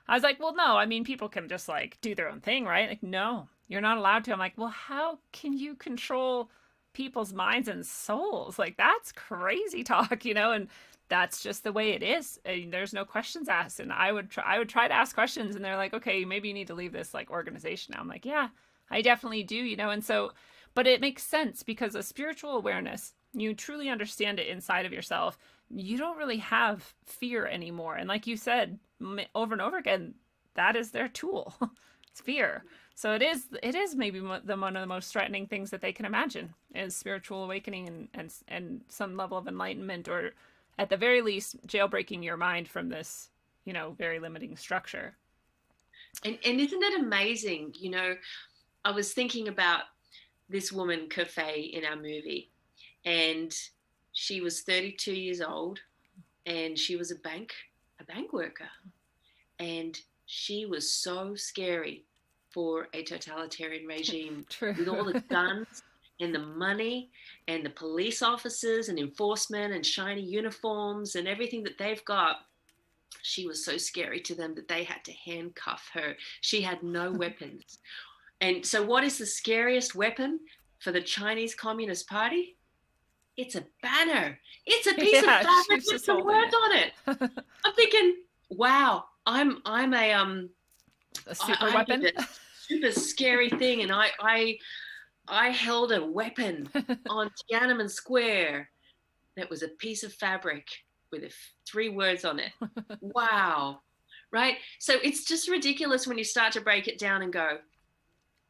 I was like, well, no, I mean, people can just like do their own thing, right? Like, no, you're not allowed to. I'm like, well, how can you control people's minds and souls? Like, that's crazy talk, and that's just the way it is. And there's no questions asked. And I would try to ask questions, and they're like, okay, maybe you need to leave this like organization now. I'm like, yeah, I definitely do, and so, but it makes sense, because a spiritual awareness, you truly understand it inside of yourself, you don't really have fear anymore. And like you said over and over again, that is their tool. It's fear. So it is maybe one of the most threatening things that they can imagine is spiritual awakening and some level of enlightenment, or at the very least jailbreaking your mind from this, very limiting structure. And isn't that amazing? I was thinking about this woman, Kafei, in our movie, and she was 32 years old, and she was a bank worker, and she was so scary for a totalitarian regime. True. With all the guns and the money and the police officers and enforcement and shiny uniforms and everything that they've got. She was so scary to them that they had to handcuff her. She had no weapons. And so what is the scariest weapon for the Chinese Communist Party? It's a banner. It's a piece of fabric with some words on it. I'm thinking, wow, I'm a super weapon. A super scary thing. And I held a weapon on Tiananmen Square that was a piece of fabric with 3 words on it. Wow. Right? So it's just ridiculous when you start to break it down and go,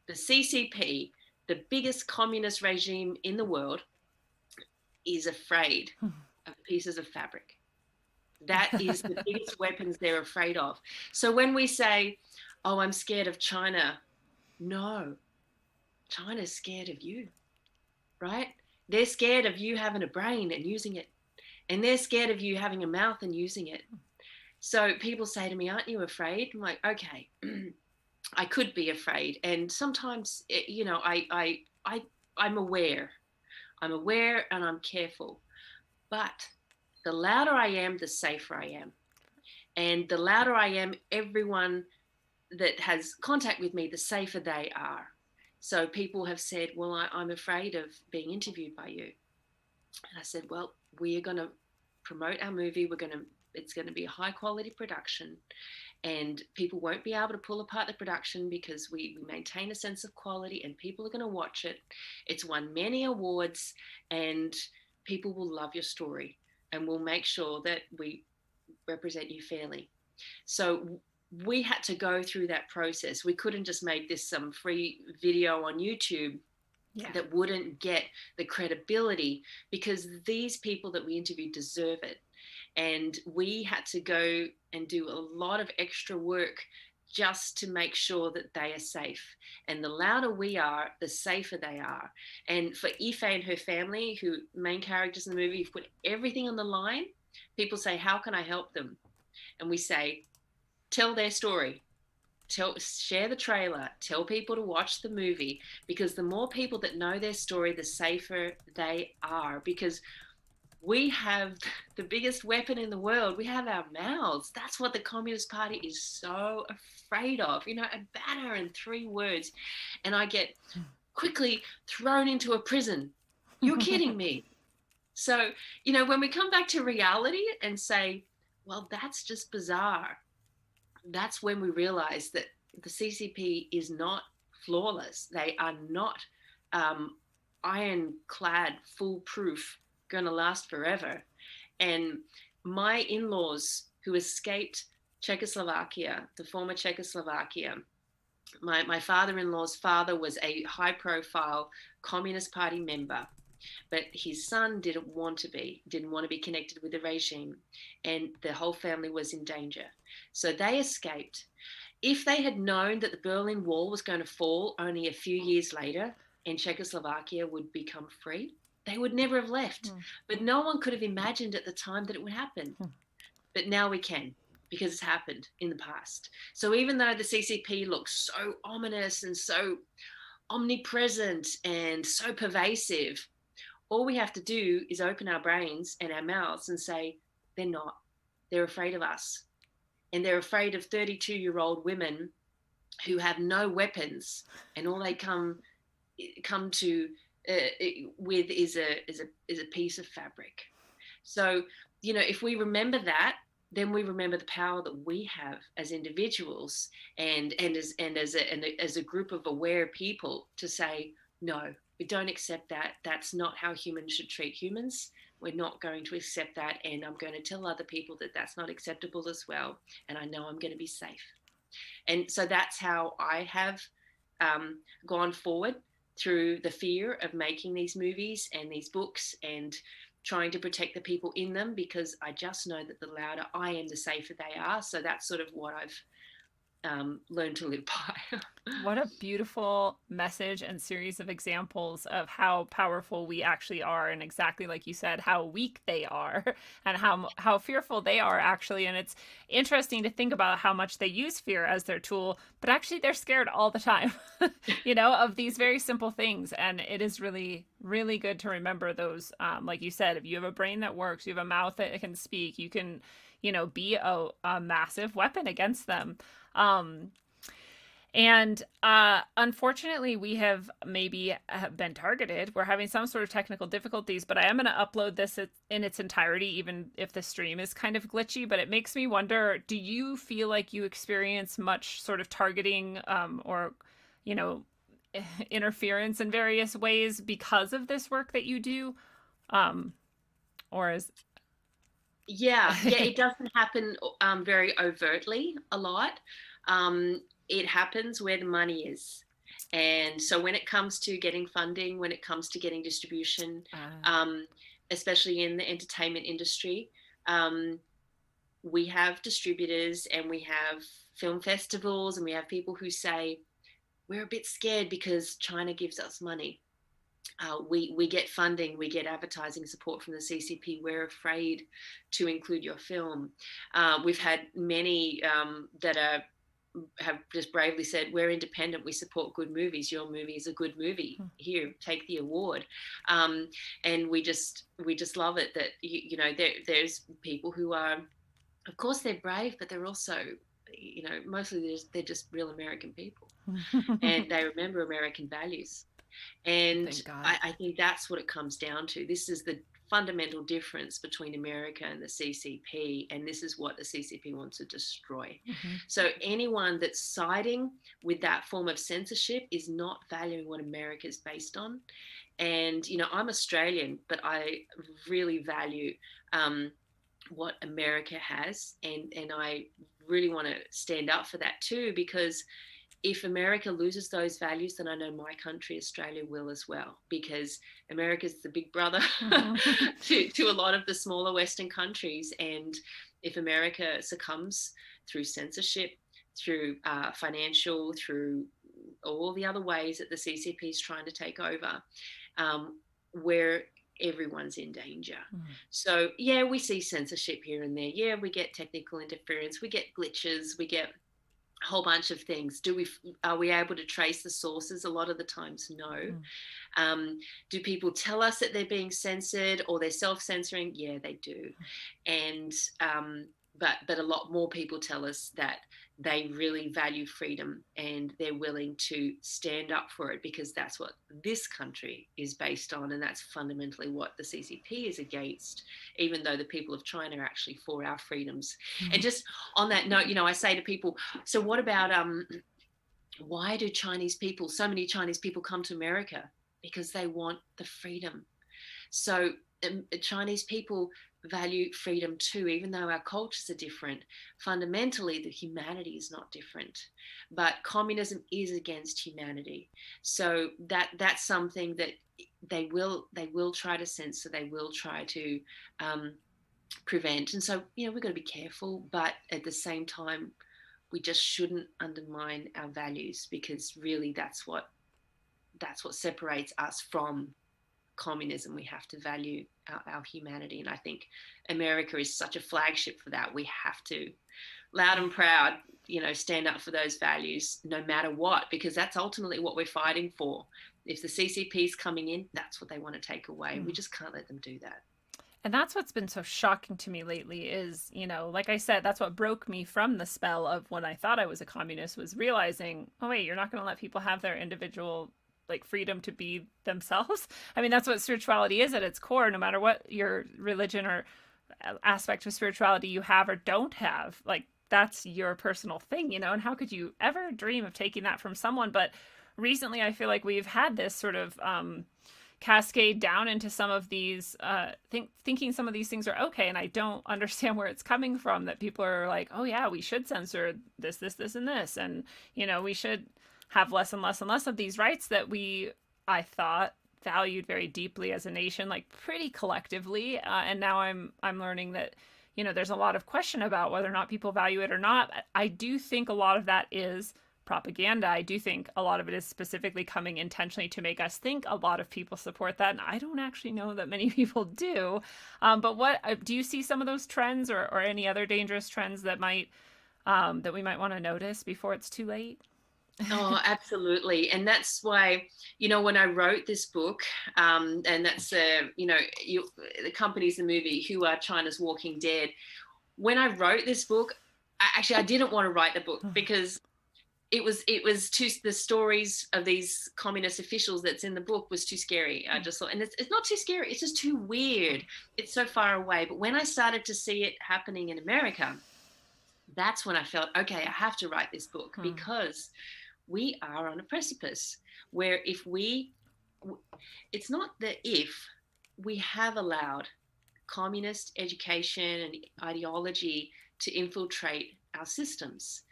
the CCP, the biggest communist regime in the world, is afraid of pieces of fabric. That is the biggest weapons they're afraid of. So when we say, oh, I'm scared of China, no, China's scared of you, right? They're scared of you having a brain and using it. And they're scared of you having a mouth and using it. So people say to me, aren't you afraid? I'm like, okay, I could be afraid. And sometimes, I'm aware. I'm aware and I'm careful. But the louder I am, the safer I am. And the louder I am, everyone that has contact with me, the safer they are. So people have said, well, I'm afraid of being interviewed by you. And I said, well, we are going to promote our movie. It's going to be a high quality production, and people won't be able to pull apart the production because we maintain a sense of quality, and people are going to watch it. It's won many awards, and people will love your story, and we'll make sure that we represent you fairly. So we had to go through that process. We couldn't just make this some free video on YouTube that wouldn't get the credibility, because these people that we interviewed deserve it. And we had to go and do a lot of extra work just to make sure that they are safe. And the louder we are, the safer they are. And for Ife and her family, who main characters in the movie, have put everything on the line. People say, how can I help them? And we say, tell their story. Share the trailer, tell people to watch the movie, because the more people that know their story, the safer they are. Because we have the biggest weapon in the world. We have our mouths. That's what the Communist Party is so afraid of. A banner and 3 words. And I get quickly thrown into a prison. You're kidding me. So, when we come back to reality and say, well, that's just bizarre, that's when we realize that the CCP is not flawless. They are not ironclad, foolproof, going to last forever. And my in-laws, who escaped Czechoslovakia, the former Czechoslovakia, my father-in-law's father was a high-profile Communist Party member, but his son didn't want to be connected with the regime, and the whole family was in danger. So they escaped. If they had known that the Berlin Wall was going to fall only a few years later and Czechoslovakia would become free, they would never have left. But no one could have imagined at the time that it would happen. But now we can, because it's happened in the past. So even though the CCP looks so ominous and so omnipresent and so pervasive, all we have to do is open our brains and our mouths and say, they're not. They're afraid of us. And they're afraid of 32-year-old women who have no weapons, and all they come to with is a piece of fabric. So, if we remember that, then we remember the power that we have as individuals and as a group of aware people to say, no, we don't accept that. That's not how humans should treat humans. We're not going to accept that. And I'm going to tell other people that that's not acceptable as well. And I know I'm going to be safe. And so that's how I have gone forward through the fear of making these movies and these books and trying to protect the people in them, because I just know that the louder I am, the safer they are. So that's sort of what I've learned to live by. What a beautiful message and series of examples of how powerful we actually are, and exactly like you said, how weak they are and how fearful they are actually. And it's interesting to think about how much they use fear as their tool, but actually they're scared all the time, of these very simple things. And it is really, really good to remember those. Like you said, if you have a brain that works, you have a mouth that can speak, you can, be a massive weapon against them. And unfortunately, we have maybe been targeted. We're having some sort of technical difficulties, but I am going to upload this in its entirety, even if the stream is kind of glitchy. But it makes me wonder, do you feel like you experience much sort of targeting or, interference in various ways because of this work that you do? Or is... Yeah, it doesn't happen very overtly a lot. It happens where the money is. And so when it comes to getting funding, when it comes to getting distribution, especially in the entertainment industry, we have distributors and we have film festivals and we have people who say, we're a bit scared because China gives us money. We get funding, we get advertising support from the CCP. We're afraid to include your film. We've had many that have just bravely said, we're independent, we support good movies, your movie is a good movie, here, take the award. And we just love it that there's people who are, of course they're brave, but they're also mostly they're just real American people and they remember American values. And I think that's what it comes down to. This is the fundamental difference between America and the CCP, and this is what the CCP wants to destroy. So anyone that's siding with that form of censorship is not valuing what America is based on. And I'm Australian, but I really value what America has, and I really want to stand up for that too, because if America loses those values, then I know my country, Australia, will as well, because America's the big brother to a lot of the smaller Western countries. And if America succumbs through censorship, through financial, through all the other ways that the CCP is trying to take over, where everyone's in danger. So, yeah, we see censorship here and there. Yeah, we get technical interference, we get glitches, we get whole bunch of things. Are we able to trace the sources? A lot of the times, no. Do people tell us that they're being censored or they're self-censoring? Yeah, they do. And but a lot more people tell us that they really value freedom and they're willing to stand up for it, because that's what this country is based on, and that's fundamentally what the CCP is against, even though the people of China are actually for our freedoms. And just on that note, I say to people, so what about why do so many Chinese people come to America? Because they want the freedom. So Chinese people value freedom too, even though our cultures are different. Fundamentally, the humanity is not different, but communism is against humanity. So that's something that they will try to censor, they will try to prevent. And so we've got to be careful, but at the same time, we just shouldn't undermine our values, because really that's what separates us from communism. We have to value our humanity, and I think America is such a flagship for that. We have to, loud and proud, stand up for those values no matter what, because that's ultimately what we're fighting for. If the CCP is coming in, that's what they want to take away. We just can't let them do that. And that's what's been so shocking to me lately is, like I said, that's what broke me from the spell of when I thought I was a communist, was realizing, oh wait, you're not going to let people have their individual freedom to be themselves. I mean, that's what spirituality is at its core, no matter what your religion or aspect of spirituality you have or don't have. That's your personal thing, and how could you ever dream of taking that from someone? But recently I feel like we've had this sort of cascade down into some of these thinking some of these things are okay, and I don't understand where it's coming from, that people are like, oh yeah, we should censor this, and this, and we should have less and less and less of these rights that I thought, valued very deeply as a nation, like pretty collectively. And now I'm learning that, there's a lot of question about whether or not people value it or not. I do think a lot of that is propaganda. I do think a lot of it is specifically coming intentionally to make us think a lot of people support that, and I don't actually know that many people do. But what do you see some of those trends, or any other dangerous trends that that we might want to notice before it's too late? Oh, absolutely. And that's why, when I wrote this book, and that's, the company's the movie, Who Are China's Walking Dead. When I wrote this book, I didn't want to write the book because it was the stories of these communist officials that's in the book was too scary. I just thought, and it's not too scary, it's just too weird. It's so far away. But when I started to see it happening in America, that's when I felt, okay, I have to write this book, because we are on a precipice where it's not that if we have allowed communist education and ideology to infiltrate our systems.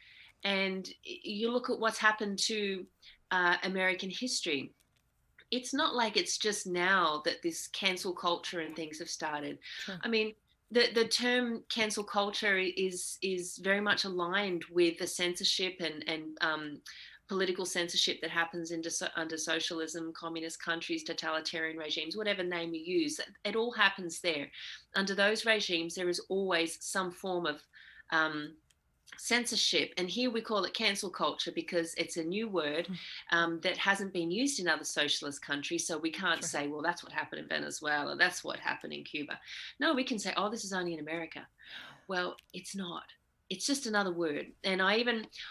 And you look at what's happened to American history. It's not like it's just now that this cancel culture and things have started. Sure. I mean, the term cancel culture is very much aligned with the censorship and political censorship that happens under socialism, communist countries, totalitarian regimes, whatever name you use. It all happens there. Under those regimes, there is always some form of censorship, and here we call it cancel culture because it's a new word that hasn't been used in other socialist countries, so we can't say, well, that's what happened in Venezuela, that's what happened in Cuba. No, we can say, oh, this is only in America. Well, it's not. It's just another word. And I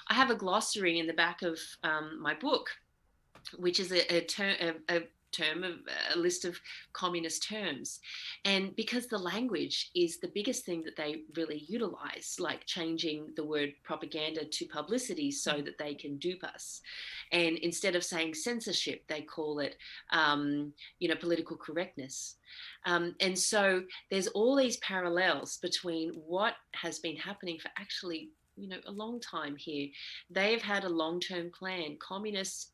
have a glossary in the back of my book, which is a term of a list of communist terms. And because the language is the biggest thing that they really utilize, like changing the word propaganda to publicity so that they can dupe us. And instead of saying censorship, they call it political correctness. And so there's all these parallels between what has been happening for actually a long time here. They've had a long-term plan. Communists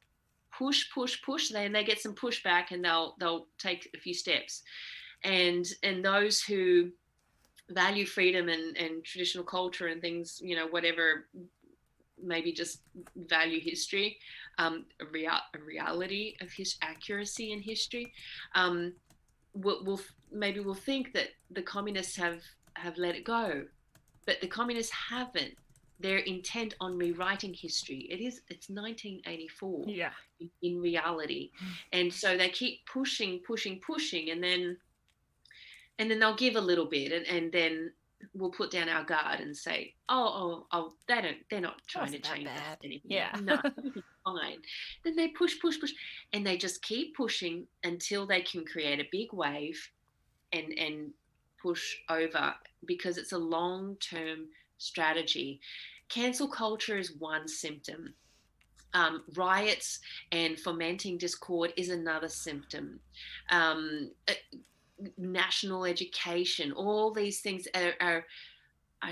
push, then they get some pushback and they'll take a few steps. And those who value freedom and traditional culture and things, whatever, maybe just value history, a reality of his accuracy in history, we'll think that the communists have let it go, but the communists haven't. Their intent on rewriting history. It's 1984 in reality. And so they keep pushing, and then they'll give a little bit and then we'll put down our guard and say, oh, they're not trying to change anything. Yeah. No, it's fine. Then they push, and they just keep pushing until they can create a big wave and push over, because it's a long-term strategy. Cancel culture is one symptom. Riots and fomenting discord is another symptom. National education, all these things are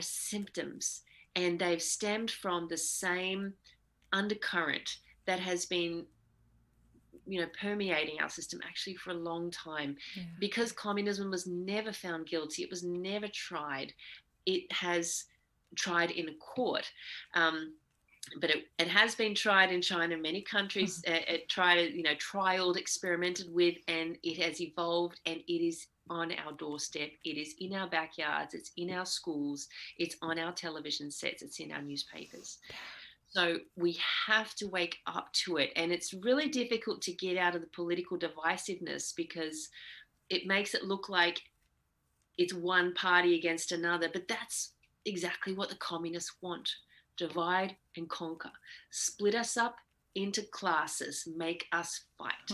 symptoms, and they've stemmed from the same undercurrent that has been permeating our system actually for a long time. Because communism was never found guilty, it was never tried. It has tried in a court, but it has been tried in China. Many countries it tried, trialed, experimented with, and it has evolved, and it is on our doorstep. It is in our backyards. It's in our schools. It's on our television sets. It's in our newspapers. So we have to wake up to it, and it's really difficult to get out of the political divisiveness because it makes it look like it's one party against another, but that's exactly what the communists want. Divide and conquer, split us up into classes, make us fight,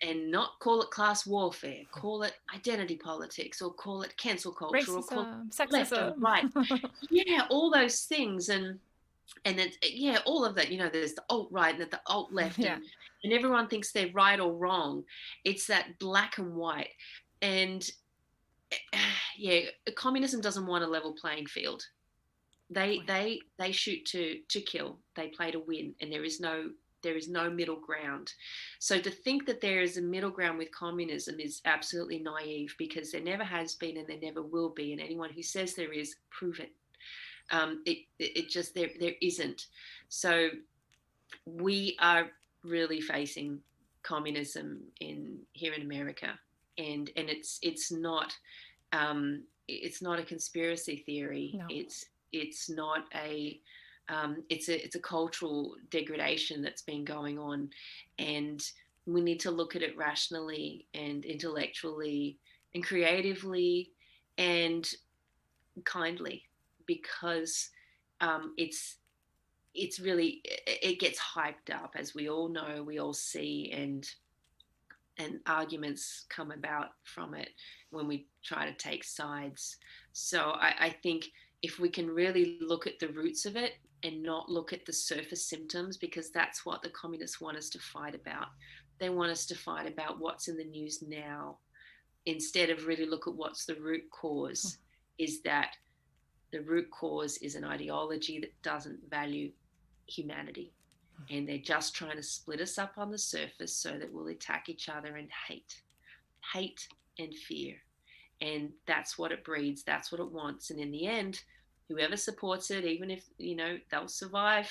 and not call it class warfare, call it identity politics, or call it cancel culture, racism, or call it sexism, left or right. All those things. And then all of that, there's the alt-right and the alt-left, and everyone thinks they're right or wrong. It's that black and white. And communism doesn't want a level playing field. They shoot to kill. They play to win, and there is no There is no middle ground. So to think that there is a middle ground with communism is absolutely naive, because there never has been and there never will be. And anyone who says there is, prove it. It just, there isn't. So we are really facing communism here in America, and it's not a conspiracy theory. No. It's not a it's a cultural degradation that's been going on, and we need to look at it rationally and intellectually and creatively and kindly, because it's really, it gets hyped up, as we all know, we all see, and arguments come about from it when we try to take sides. So I think if we can really look at the roots of it and not look at the surface symptoms, because that's what the communists want us to fight about. They want us to fight about what's in the news now, instead of really look at what's the root cause. Is that the root cause is an ideology that doesn't value humanity, and they're just trying to split us up on the surface so that we'll attack each other and hate and fear. And that's what it breeds, that's what it wants. And in the end, whoever supports it, even if they'll survive,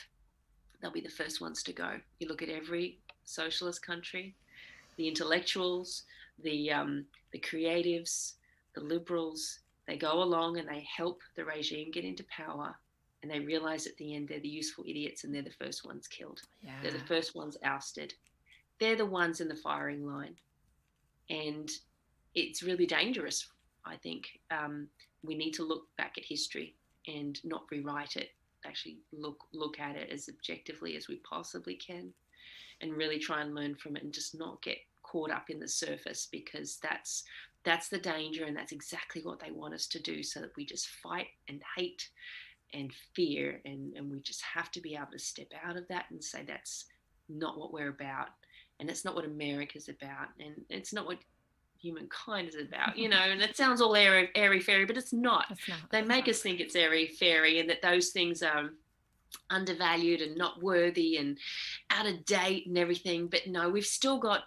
they'll be the first ones to go. You look at every socialist country, the intellectuals, the creatives, the liberals, they go along and they help the regime get into power, and they realize at the end they're the useful idiots, and they're the first ones killed. Yeah. They're the first ones ousted. They're the ones in the firing line. And it's really dangerous, I think. We need to look back at history and not rewrite it. Actually look at it as objectively as we possibly can, and really try and learn from it, and just not get caught up in the surface, because that's the danger, and that's exactly what they want us to do, so that we just fight and hate and fear, and we just have to be able to step out of that and say that's not what we're about, and it's not what America's about, and it's not what humankind is about, and it sounds all airy fairy, but it's not. They make us think it's airy fairy, and that those things are undervalued and not worthy and out of date and everything. But no, we've still got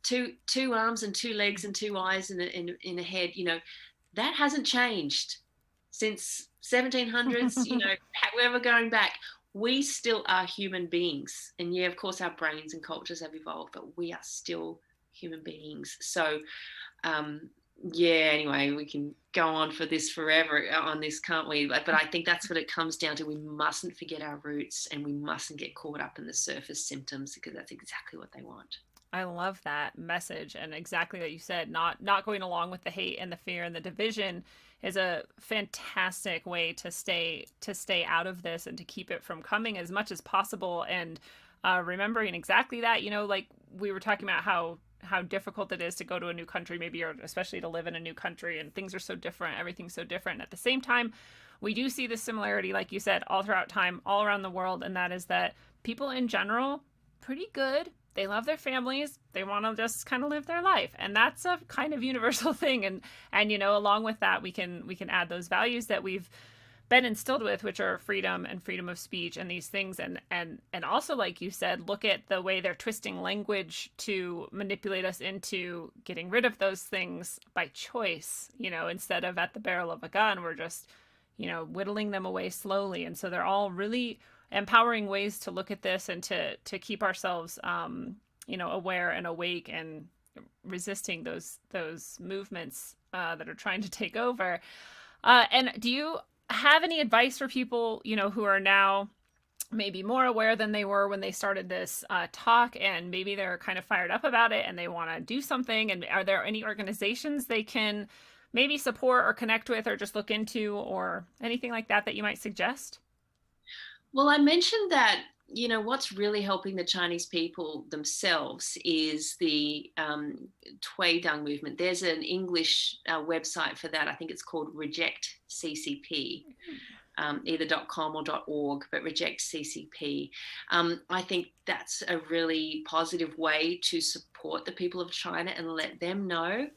two arms and two legs and two eyes and in a head. That hasn't changed since 1700s. However, going back, we still are human beings. And yeah, of course, our brains and cultures have evolved, but we are still human beings. So anyway, we can go on for this forever on this, can't we? But I think that's what it comes down to. We mustn't forget our roots, and we mustn't get caught up in the surface symptoms, because that's exactly what they want. I love that message, and exactly what you said, not going along with the hate and the fear and the division is a fantastic way to stay out of this and to keep it from coming as much as possible. And remembering exactly that, like we were talking about how difficult it is to go to a new country, maybe, or especially to live in a new country, and things are so different, everything's so different. At the same time, we do see this similarity, like you said, all throughout time, all around the world, and that is that people in general, pretty good. They love their families. They want to just kind of live their life. And that's a kind of universal thing. And along with that, we can add those values that we've been instilled with, which are freedom and freedom of speech and these things. And also, like you said, look at the way they're twisting language to manipulate us into getting rid of those things by choice, instead of at the barrel of a gun. We're just, whittling them away slowly. And so they're all really empowering ways to look at this and to keep ourselves, aware and awake and resisting those movements that are trying to take over. And do you have any advice for people, who are now maybe more aware than they were when they started this talk, and maybe they're kind of fired up about it and they want to do something? And are there any organizations they can maybe support or connect with or just look into, or anything like that you might suggest? Well, I mentioned that, what's really helping the Chinese people themselves is the Tuidang movement. There's an English website for that. I think it's called Reject CCP, either .com or .org, but Reject CCP. I think that's a really positive way to support the people of China and let them know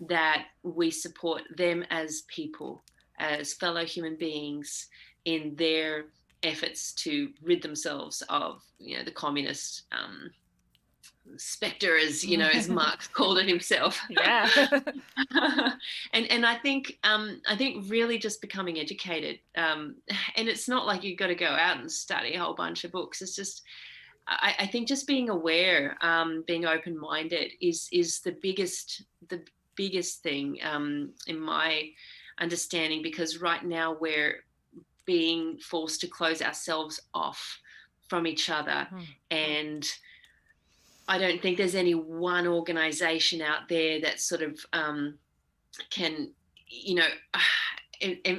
that we support them as people, as fellow human beings in their efforts to rid themselves of, the communist specter, as Marx called it himself. Yeah. and I think really just becoming educated, and it's not like you've got to go out and study a whole bunch of books. It's just, I think just being aware, being open-minded is the biggest thing, in my understanding, because right now we're being forced to close ourselves off from each other. And I don't think there's any one organization out there that sort of can,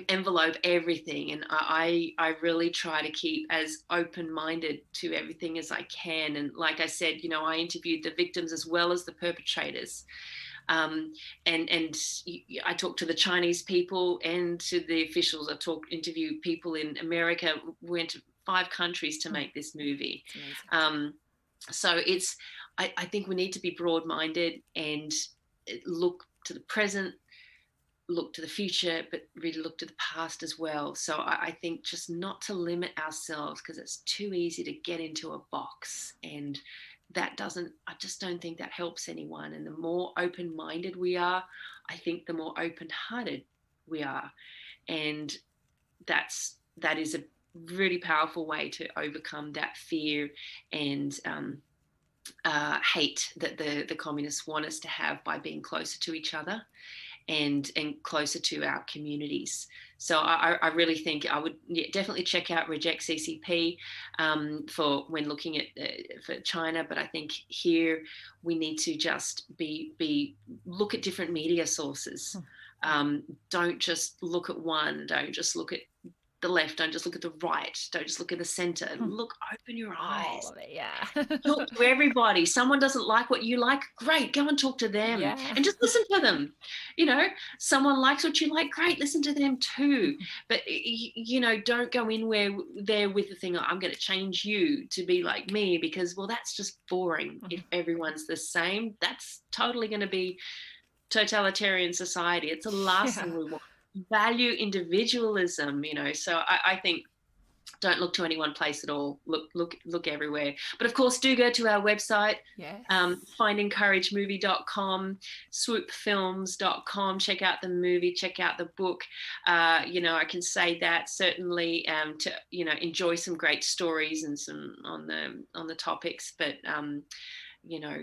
envelope everything. And I really try to keep as open-minded to everything as I can. And like I said, I interviewed the victims as well as the perpetrators. And I talked to the Chinese people and to the officials. I interviewed people in America. We went to 5 countries to make this movie. So I think we need to be broad-minded and look to the present, look to the future, but really look to the past as well. So I think just not to limit ourselves, because it's too easy to get into a box, and I just don't think that helps anyone. And the more open-minded we are, I think the more open-hearted we are. And that is a really powerful way to overcome that fear and hate that the communists want us to have, by being closer to each other and closer to our communities. So I really think I would definitely check out Reject CCP for when looking at for China. But I think here we need to just look at different media sources. Don't just look at one. Don't just look at the left. Don't just look at the right. Don't just look at the center. Open your eyes. All of it, yeah. Talk to everybody. Someone doesn't like what you like, great, go and talk to them. And just listen to them. Someone likes what you like, great, listen to them too. But don't go in there with the thing, I'm going to change you to be like me, because, well, that's just boring. If everyone's the same, that's totally going to be totalitarian society. It's the last thing we want. Value individualism, so I think don't look to any one place at all. Look everywhere. But of course, do go to our website, findingcouragemovie.com, swoopfilms.com. Check out the movie, check out the book. I can say that certainly to enjoy some great stories and some on the topics, but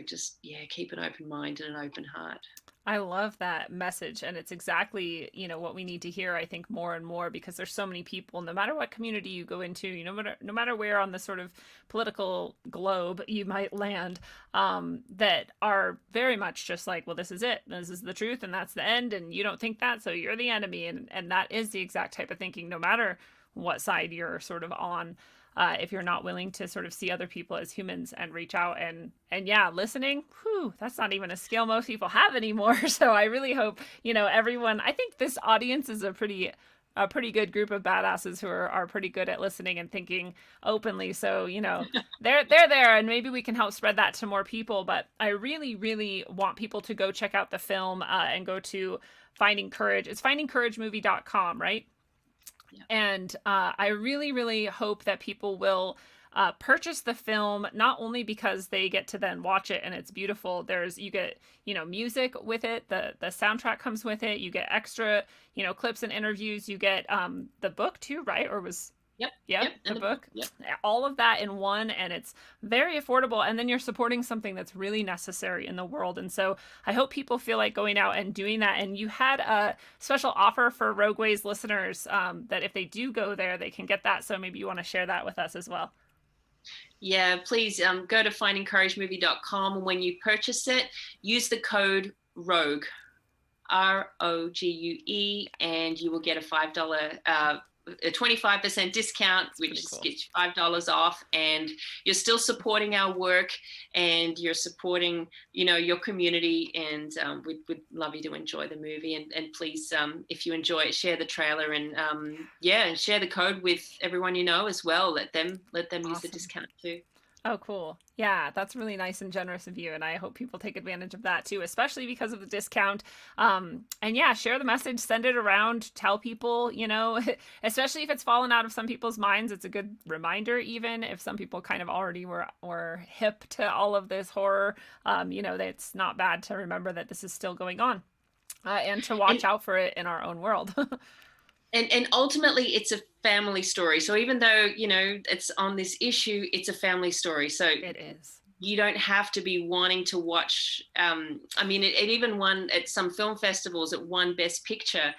just keep an open mind and an open heart. I love that message, and it's exactly what we need to hear, I think, more and more, because there's so many people, no matter what community you go into, no matter where on the sort of political globe you might land, that are very much just like, well, this is it, this is the truth, and that's the end, and you don't think that, so you're the enemy. And that is the exact type of thinking, no matter what side you're sort of on. If you're not willing to sort of see other people as humans and reach out and listening, that's not even a skill most people have anymore. So I really hope, everyone, I think this audience is a pretty good group of badasses who are pretty good at listening and thinking openly. So, they're there, and maybe we can help spread that to more people. But I really, really want people to go check out the film and go to Finding Courage. It's findingcouragemovie.com, right? Yeah. And I really, really hope that people will purchase the film, not only because they get to then watch it and it's beautiful. You get, music with it. The soundtrack comes with it. You get extra, clips and interviews. You get the book too, right? Or was... Yep, the book. Yep. All of that in one, and it's very affordable. And then you're supporting something that's really necessary in the world. And so I hope people feel like going out and doing that. And you had a special offer for Rogue Ways listeners that if they do go there, they can get that. So maybe you want to share that with us as well. Yeah, please go to findingcouragemovie.com. And when you purchase it, use the code ROGUE, ROGUE, and you will get a $5 a 25% discount, which gets you $5 off, and you're still supporting our work, and you're supporting your community, and we'd love you to enjoy the movie, and please, if you enjoy it, share the trailer, and and share the code with everyone as well. Let them use the discount too. Oh, cool. Yeah, that's really nice and generous of you. And I hope people take advantage of that too, especially because of the discount. And yeah, share the message, send it around, tell people, especially if it's fallen out of some people's minds. It's a good reminder, even if some people kind of already were hip to all of this horror, that it's not bad to remember that this is still going on, and to watch And out for it in our own world. and ultimately it's a family story. So even though it's on this issue, it's a family story. So It is. you don't have to be wanting to watch. I mean, it even won at some film festivals. It won Best Picture,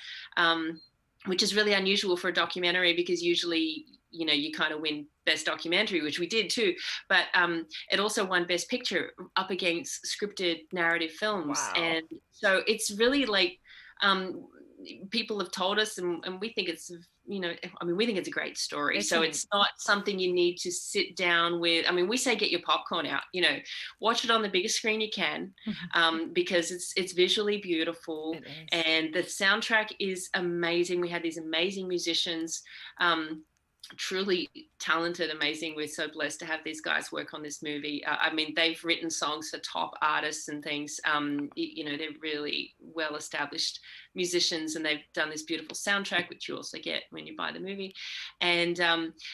which is really unusual for a documentary, because usually you kind of win Best Documentary, which we did too. But it also won Best Picture up against scripted narrative films. Wow. And so it's really like, people have told us, and we think it's, we think it's a great story. It's not something you need to sit down with. I mean, we say get your popcorn out, watch it on the biggest screen you can, because it's visually beautiful, and the soundtrack is amazing. We had these amazing musicians, truly talented, amazing. We're so blessed to have these guys work on this movie. I mean, they've written songs for top artists and things. They're really well established musicians, and they've done this beautiful soundtrack, which you also get when you buy the movie. And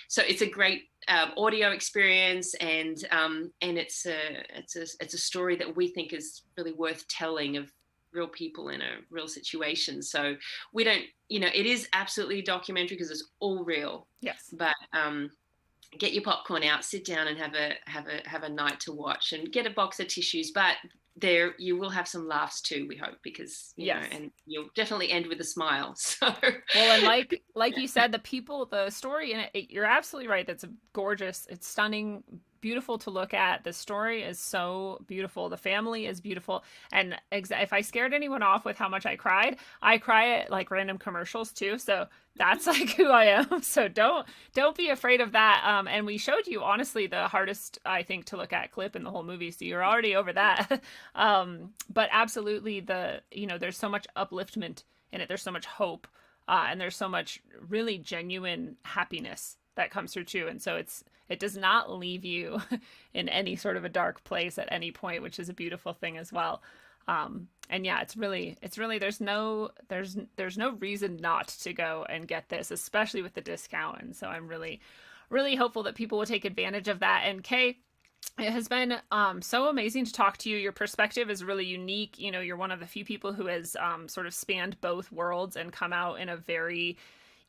so it's a great audio experience, and it's a story that we think is really worth telling, of real people in a real situation. So we don't, it is absolutely a documentary because it's all real. Yes. But get your popcorn out, sit down, and have a night to watch, and get a box of tissues. But there, you will have some laughs too, we hope, because and you'll definitely end with a smile. So well, and like you said, the story in it, you're absolutely right. That's gorgeous. It's stunning, beautiful to look at. The story is so beautiful. The family is beautiful. And if I scared anyone off with how much I cry at like random commercials too. So that's like who I am. So don't be afraid of that. And we showed you, honestly, the hardest, I think, to look at clip in the whole movie. So you're already over that. But absolutely, there's so much upliftment in it. There's so much hope. And there's so much really genuine happiness that comes through too. And so it does not leave you in any sort of a dark place at any point, which is a beautiful thing as well. And yeah, it's really there's no reason not to go and get this, especially with the discount. And so I'm really, really hopeful that people will take advantage of that. And Kay, it has been so amazing to talk to you. Your perspective is really unique. You're one of the few people who has sort of spanned both worlds and come out in a very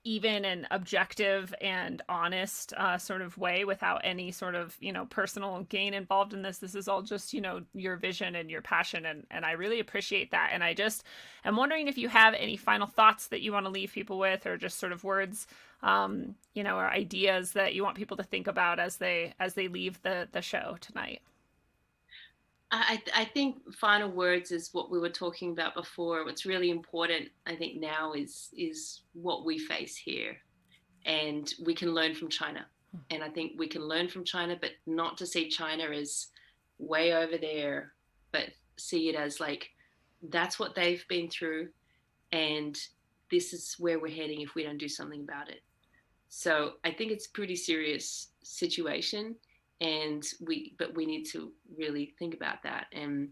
even and objective and honest sort of way, without any sort of personal gain involved in this. This is all just your vision and your passion, and I really appreciate that. And I just am wondering if you have any final thoughts that you want to leave people with, or just sort of words or ideas that you want people to think about as they leave the show tonight. I think final words is what we were talking about before. What's really important, I think, now is what we face here, and we can learn from China. And I think we can learn from China, but not to see China as way over there, but see it as like, that's what they've been through, and this is where we're heading if we don't do something about it. So I think it's a pretty serious situation. But we need to really think about that, and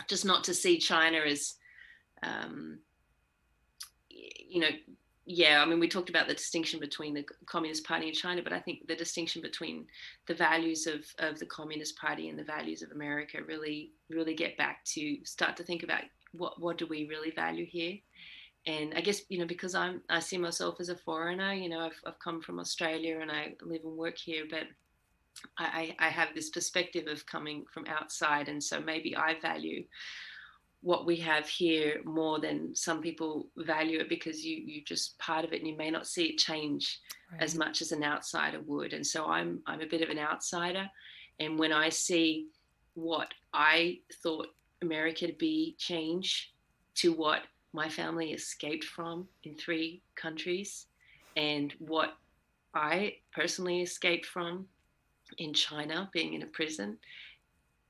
just not to see China as, I mean, we talked about the distinction between the Communist Party and China, but I think the distinction between the values of the Communist Party and the values of America really, really get back to start to think about what do we really value here. And I guess, because I see myself as a foreigner, I've come from Australia and I live and work here, but I have this perspective of coming from outside, and so maybe I value what we have here more than some people value it, because you're just part of it, and you may not see it change as much as an outsider would. And so I'm a bit of an outsider, and when I see what I thought America to be change to what my family escaped from in 3 countries, and what I personally escaped from in China, being in a prison,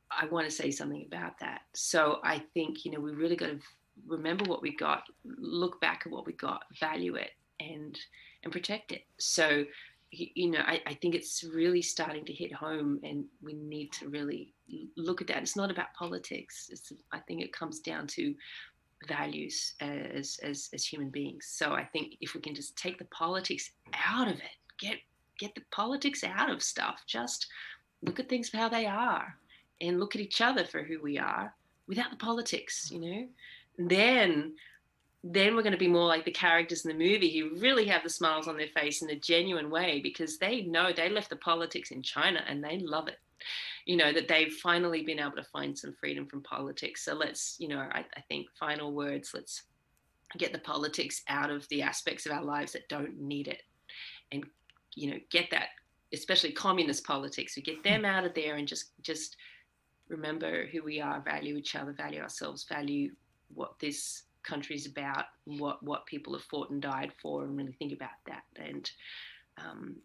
I want to say something about that. So I think, we really got to remember what we got, look back at what we got, value it, and protect it. So, you know, I think it's really starting to hit home, and we need to really look at that. It's not about politics. I think it comes down to values as human beings. So I think if we can just take the politics out of it, get the politics out of stuff, just look at things for how they are, and look at each other for who we are without the politics, you know, then we're going to be more like the characters in the movie who really have the smiles on their face in a genuine way, because they know they left the politics in China and they love it. You know, that they've finally been able to find some freedom from politics. So let's, you know, I think final words, let's get the politics out of the aspects of our lives that don't need it, and, you know, get that, especially communist politics, we get them out of there, and just remember who we are, value each other, value ourselves, value what this country's about, what people have fought and died for, and really think about that. And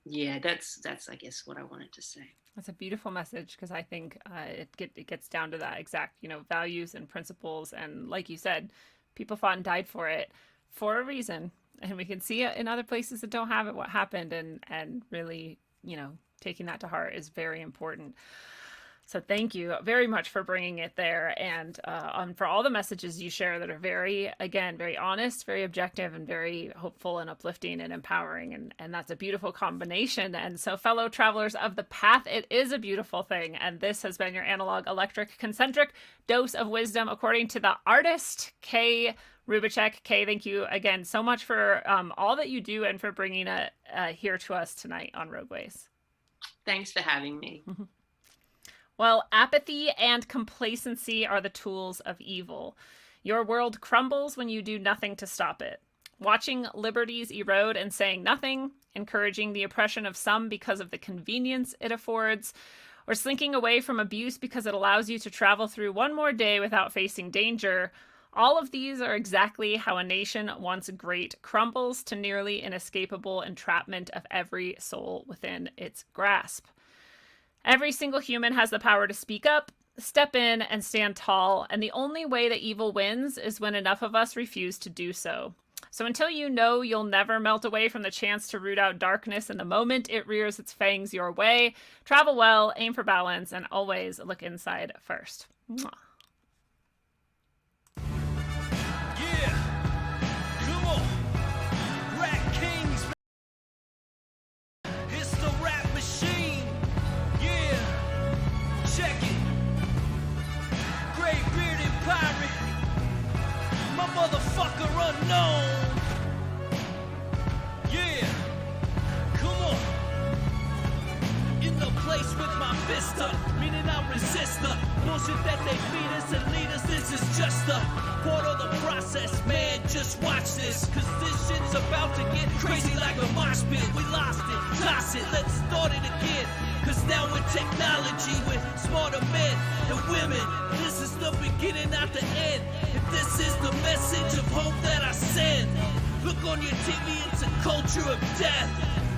yeah, that's I guess what I wanted to say. That's a beautiful message, because I think it gets down to that exact, you know, values and principles. And like you said, people fought and died for it for a reason. And we can see it in other places that don't have it, what happened, and really, you know, taking that to heart is very important. So thank you very much for bringing it there, and for all the messages you share that are very, again, very honest, very objective, and very hopeful and uplifting and empowering. And that's a beautiful combination. And so, fellow travelers of the path, it is a beautiful thing. And this has been your analog, electric, concentric dose of wisdom, according to the artist, Kay Rubacek. Kay, thank you again so much for all that you do and for bringing it here to us tonight on Rogueways. Thanks for having me. Well, apathy and complacency are the tools of evil. Your world crumbles when you do nothing to stop it. Watching liberties erode and saying nothing, encouraging the oppression of some because of the convenience it affords, or slinking away from abuse because it allows you to travel through one more day without facing danger. All of these are exactly how a nation once great crumbles to nearly inescapable entrapment of every soul within its grasp. Every single human has the power to speak up, step in, and stand tall, and the only way that evil wins is when enough of us refuse to do so. So until you know you'll never melt away from the chance to root out darkness in the moment it rears its fangs your way, travel well, aim for balance, and always look inside first. Mwah. Motherfucker unknown. Yeah, come on. In the place with my fist up, meaning I resist the bullshit that they feed us and lead us. This is just a part of the process, man. Just watch this, cause this shit's about to get crazy like a mosh pit. We lost it, toss it, let's start it again. Cause now with technology, with smarter men and women, this is the beginning, not the end. And this is the message of hope that I send. Look on your TV, it's a culture of death.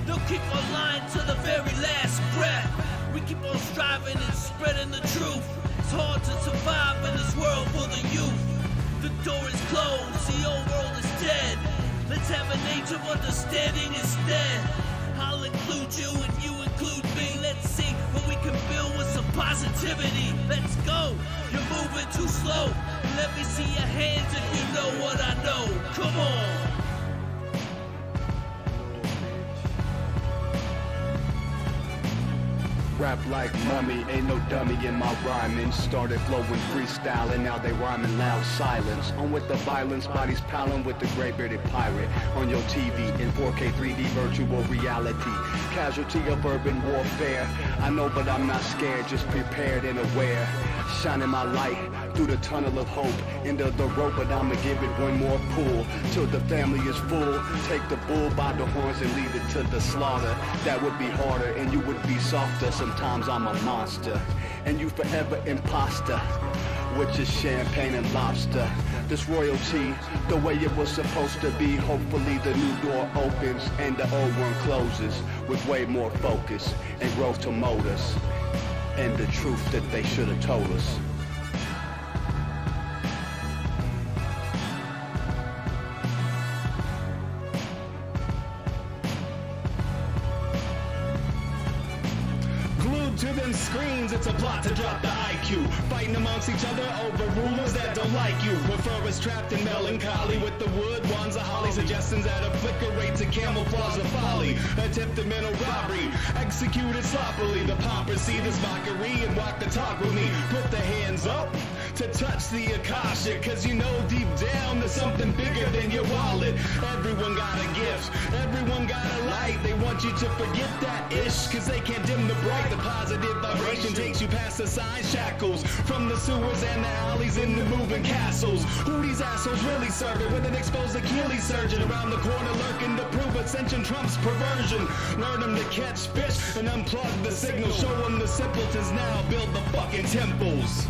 They'll keep on lying to the very last breath. We keep on striving and spreading the truth. It's hard to survive in this world for the youth. The door is closed, the old world is dead. Let's have an age of understanding instead. I'll include you and you include me. Let's see what we can build with some positivity. Let's go. You're moving too slow. Let me see your hands if you know what I know. Come on. Rap like mummy, ain't no dummy in my rhyming. Started flowing freestyle and now they rhyming loud silence. On with the violence, bodies piling with the gray bearded pirate. On your TV in 4K 3D virtual reality. Casualty of urban warfare. I know but I'm not scared, just prepared and aware. Shining my light through the tunnel of hope. Into the rope, but I'ma give it one more pull. Till the family is full. Take the bull by the horns and lead it to the slaughter. That would be harder and you would be softer. Sometimes I'm a monster and you forever imposter. Which is champagne and lobster. This royalty, the way it was supposed to be. Hopefully the new door opens and the old one closes. With way more focus and growth to mold us. And the truth that they should have told us. to them screens, it's a plot to drop the IQ. Fighting amongst each other over rulers that don't like you. Prefer us trapped in melancholy with the wood wands of holly. Suggestions that obliterate to camouflage the folly. Attempted mental robbery, executed sloppily. The paupers see this mockery and walk the talk with me. Put the hands up to touch the Akasha, cause you know deep down there's something bigger than your wallet. Everyone got a gift, everyone got a light. They want you to forget that ish, cause they can't dim the bright. The positive vibration takes you past the sign shackles, from the sewers and the alleys in the moving castles. Who these assholes really serving with an exposed Achilles surgeon around the corner lurking to prove ascension trumps perversion? Learn them to catch fish and unplug the signal. Show them the simpletons now build the fucking temples.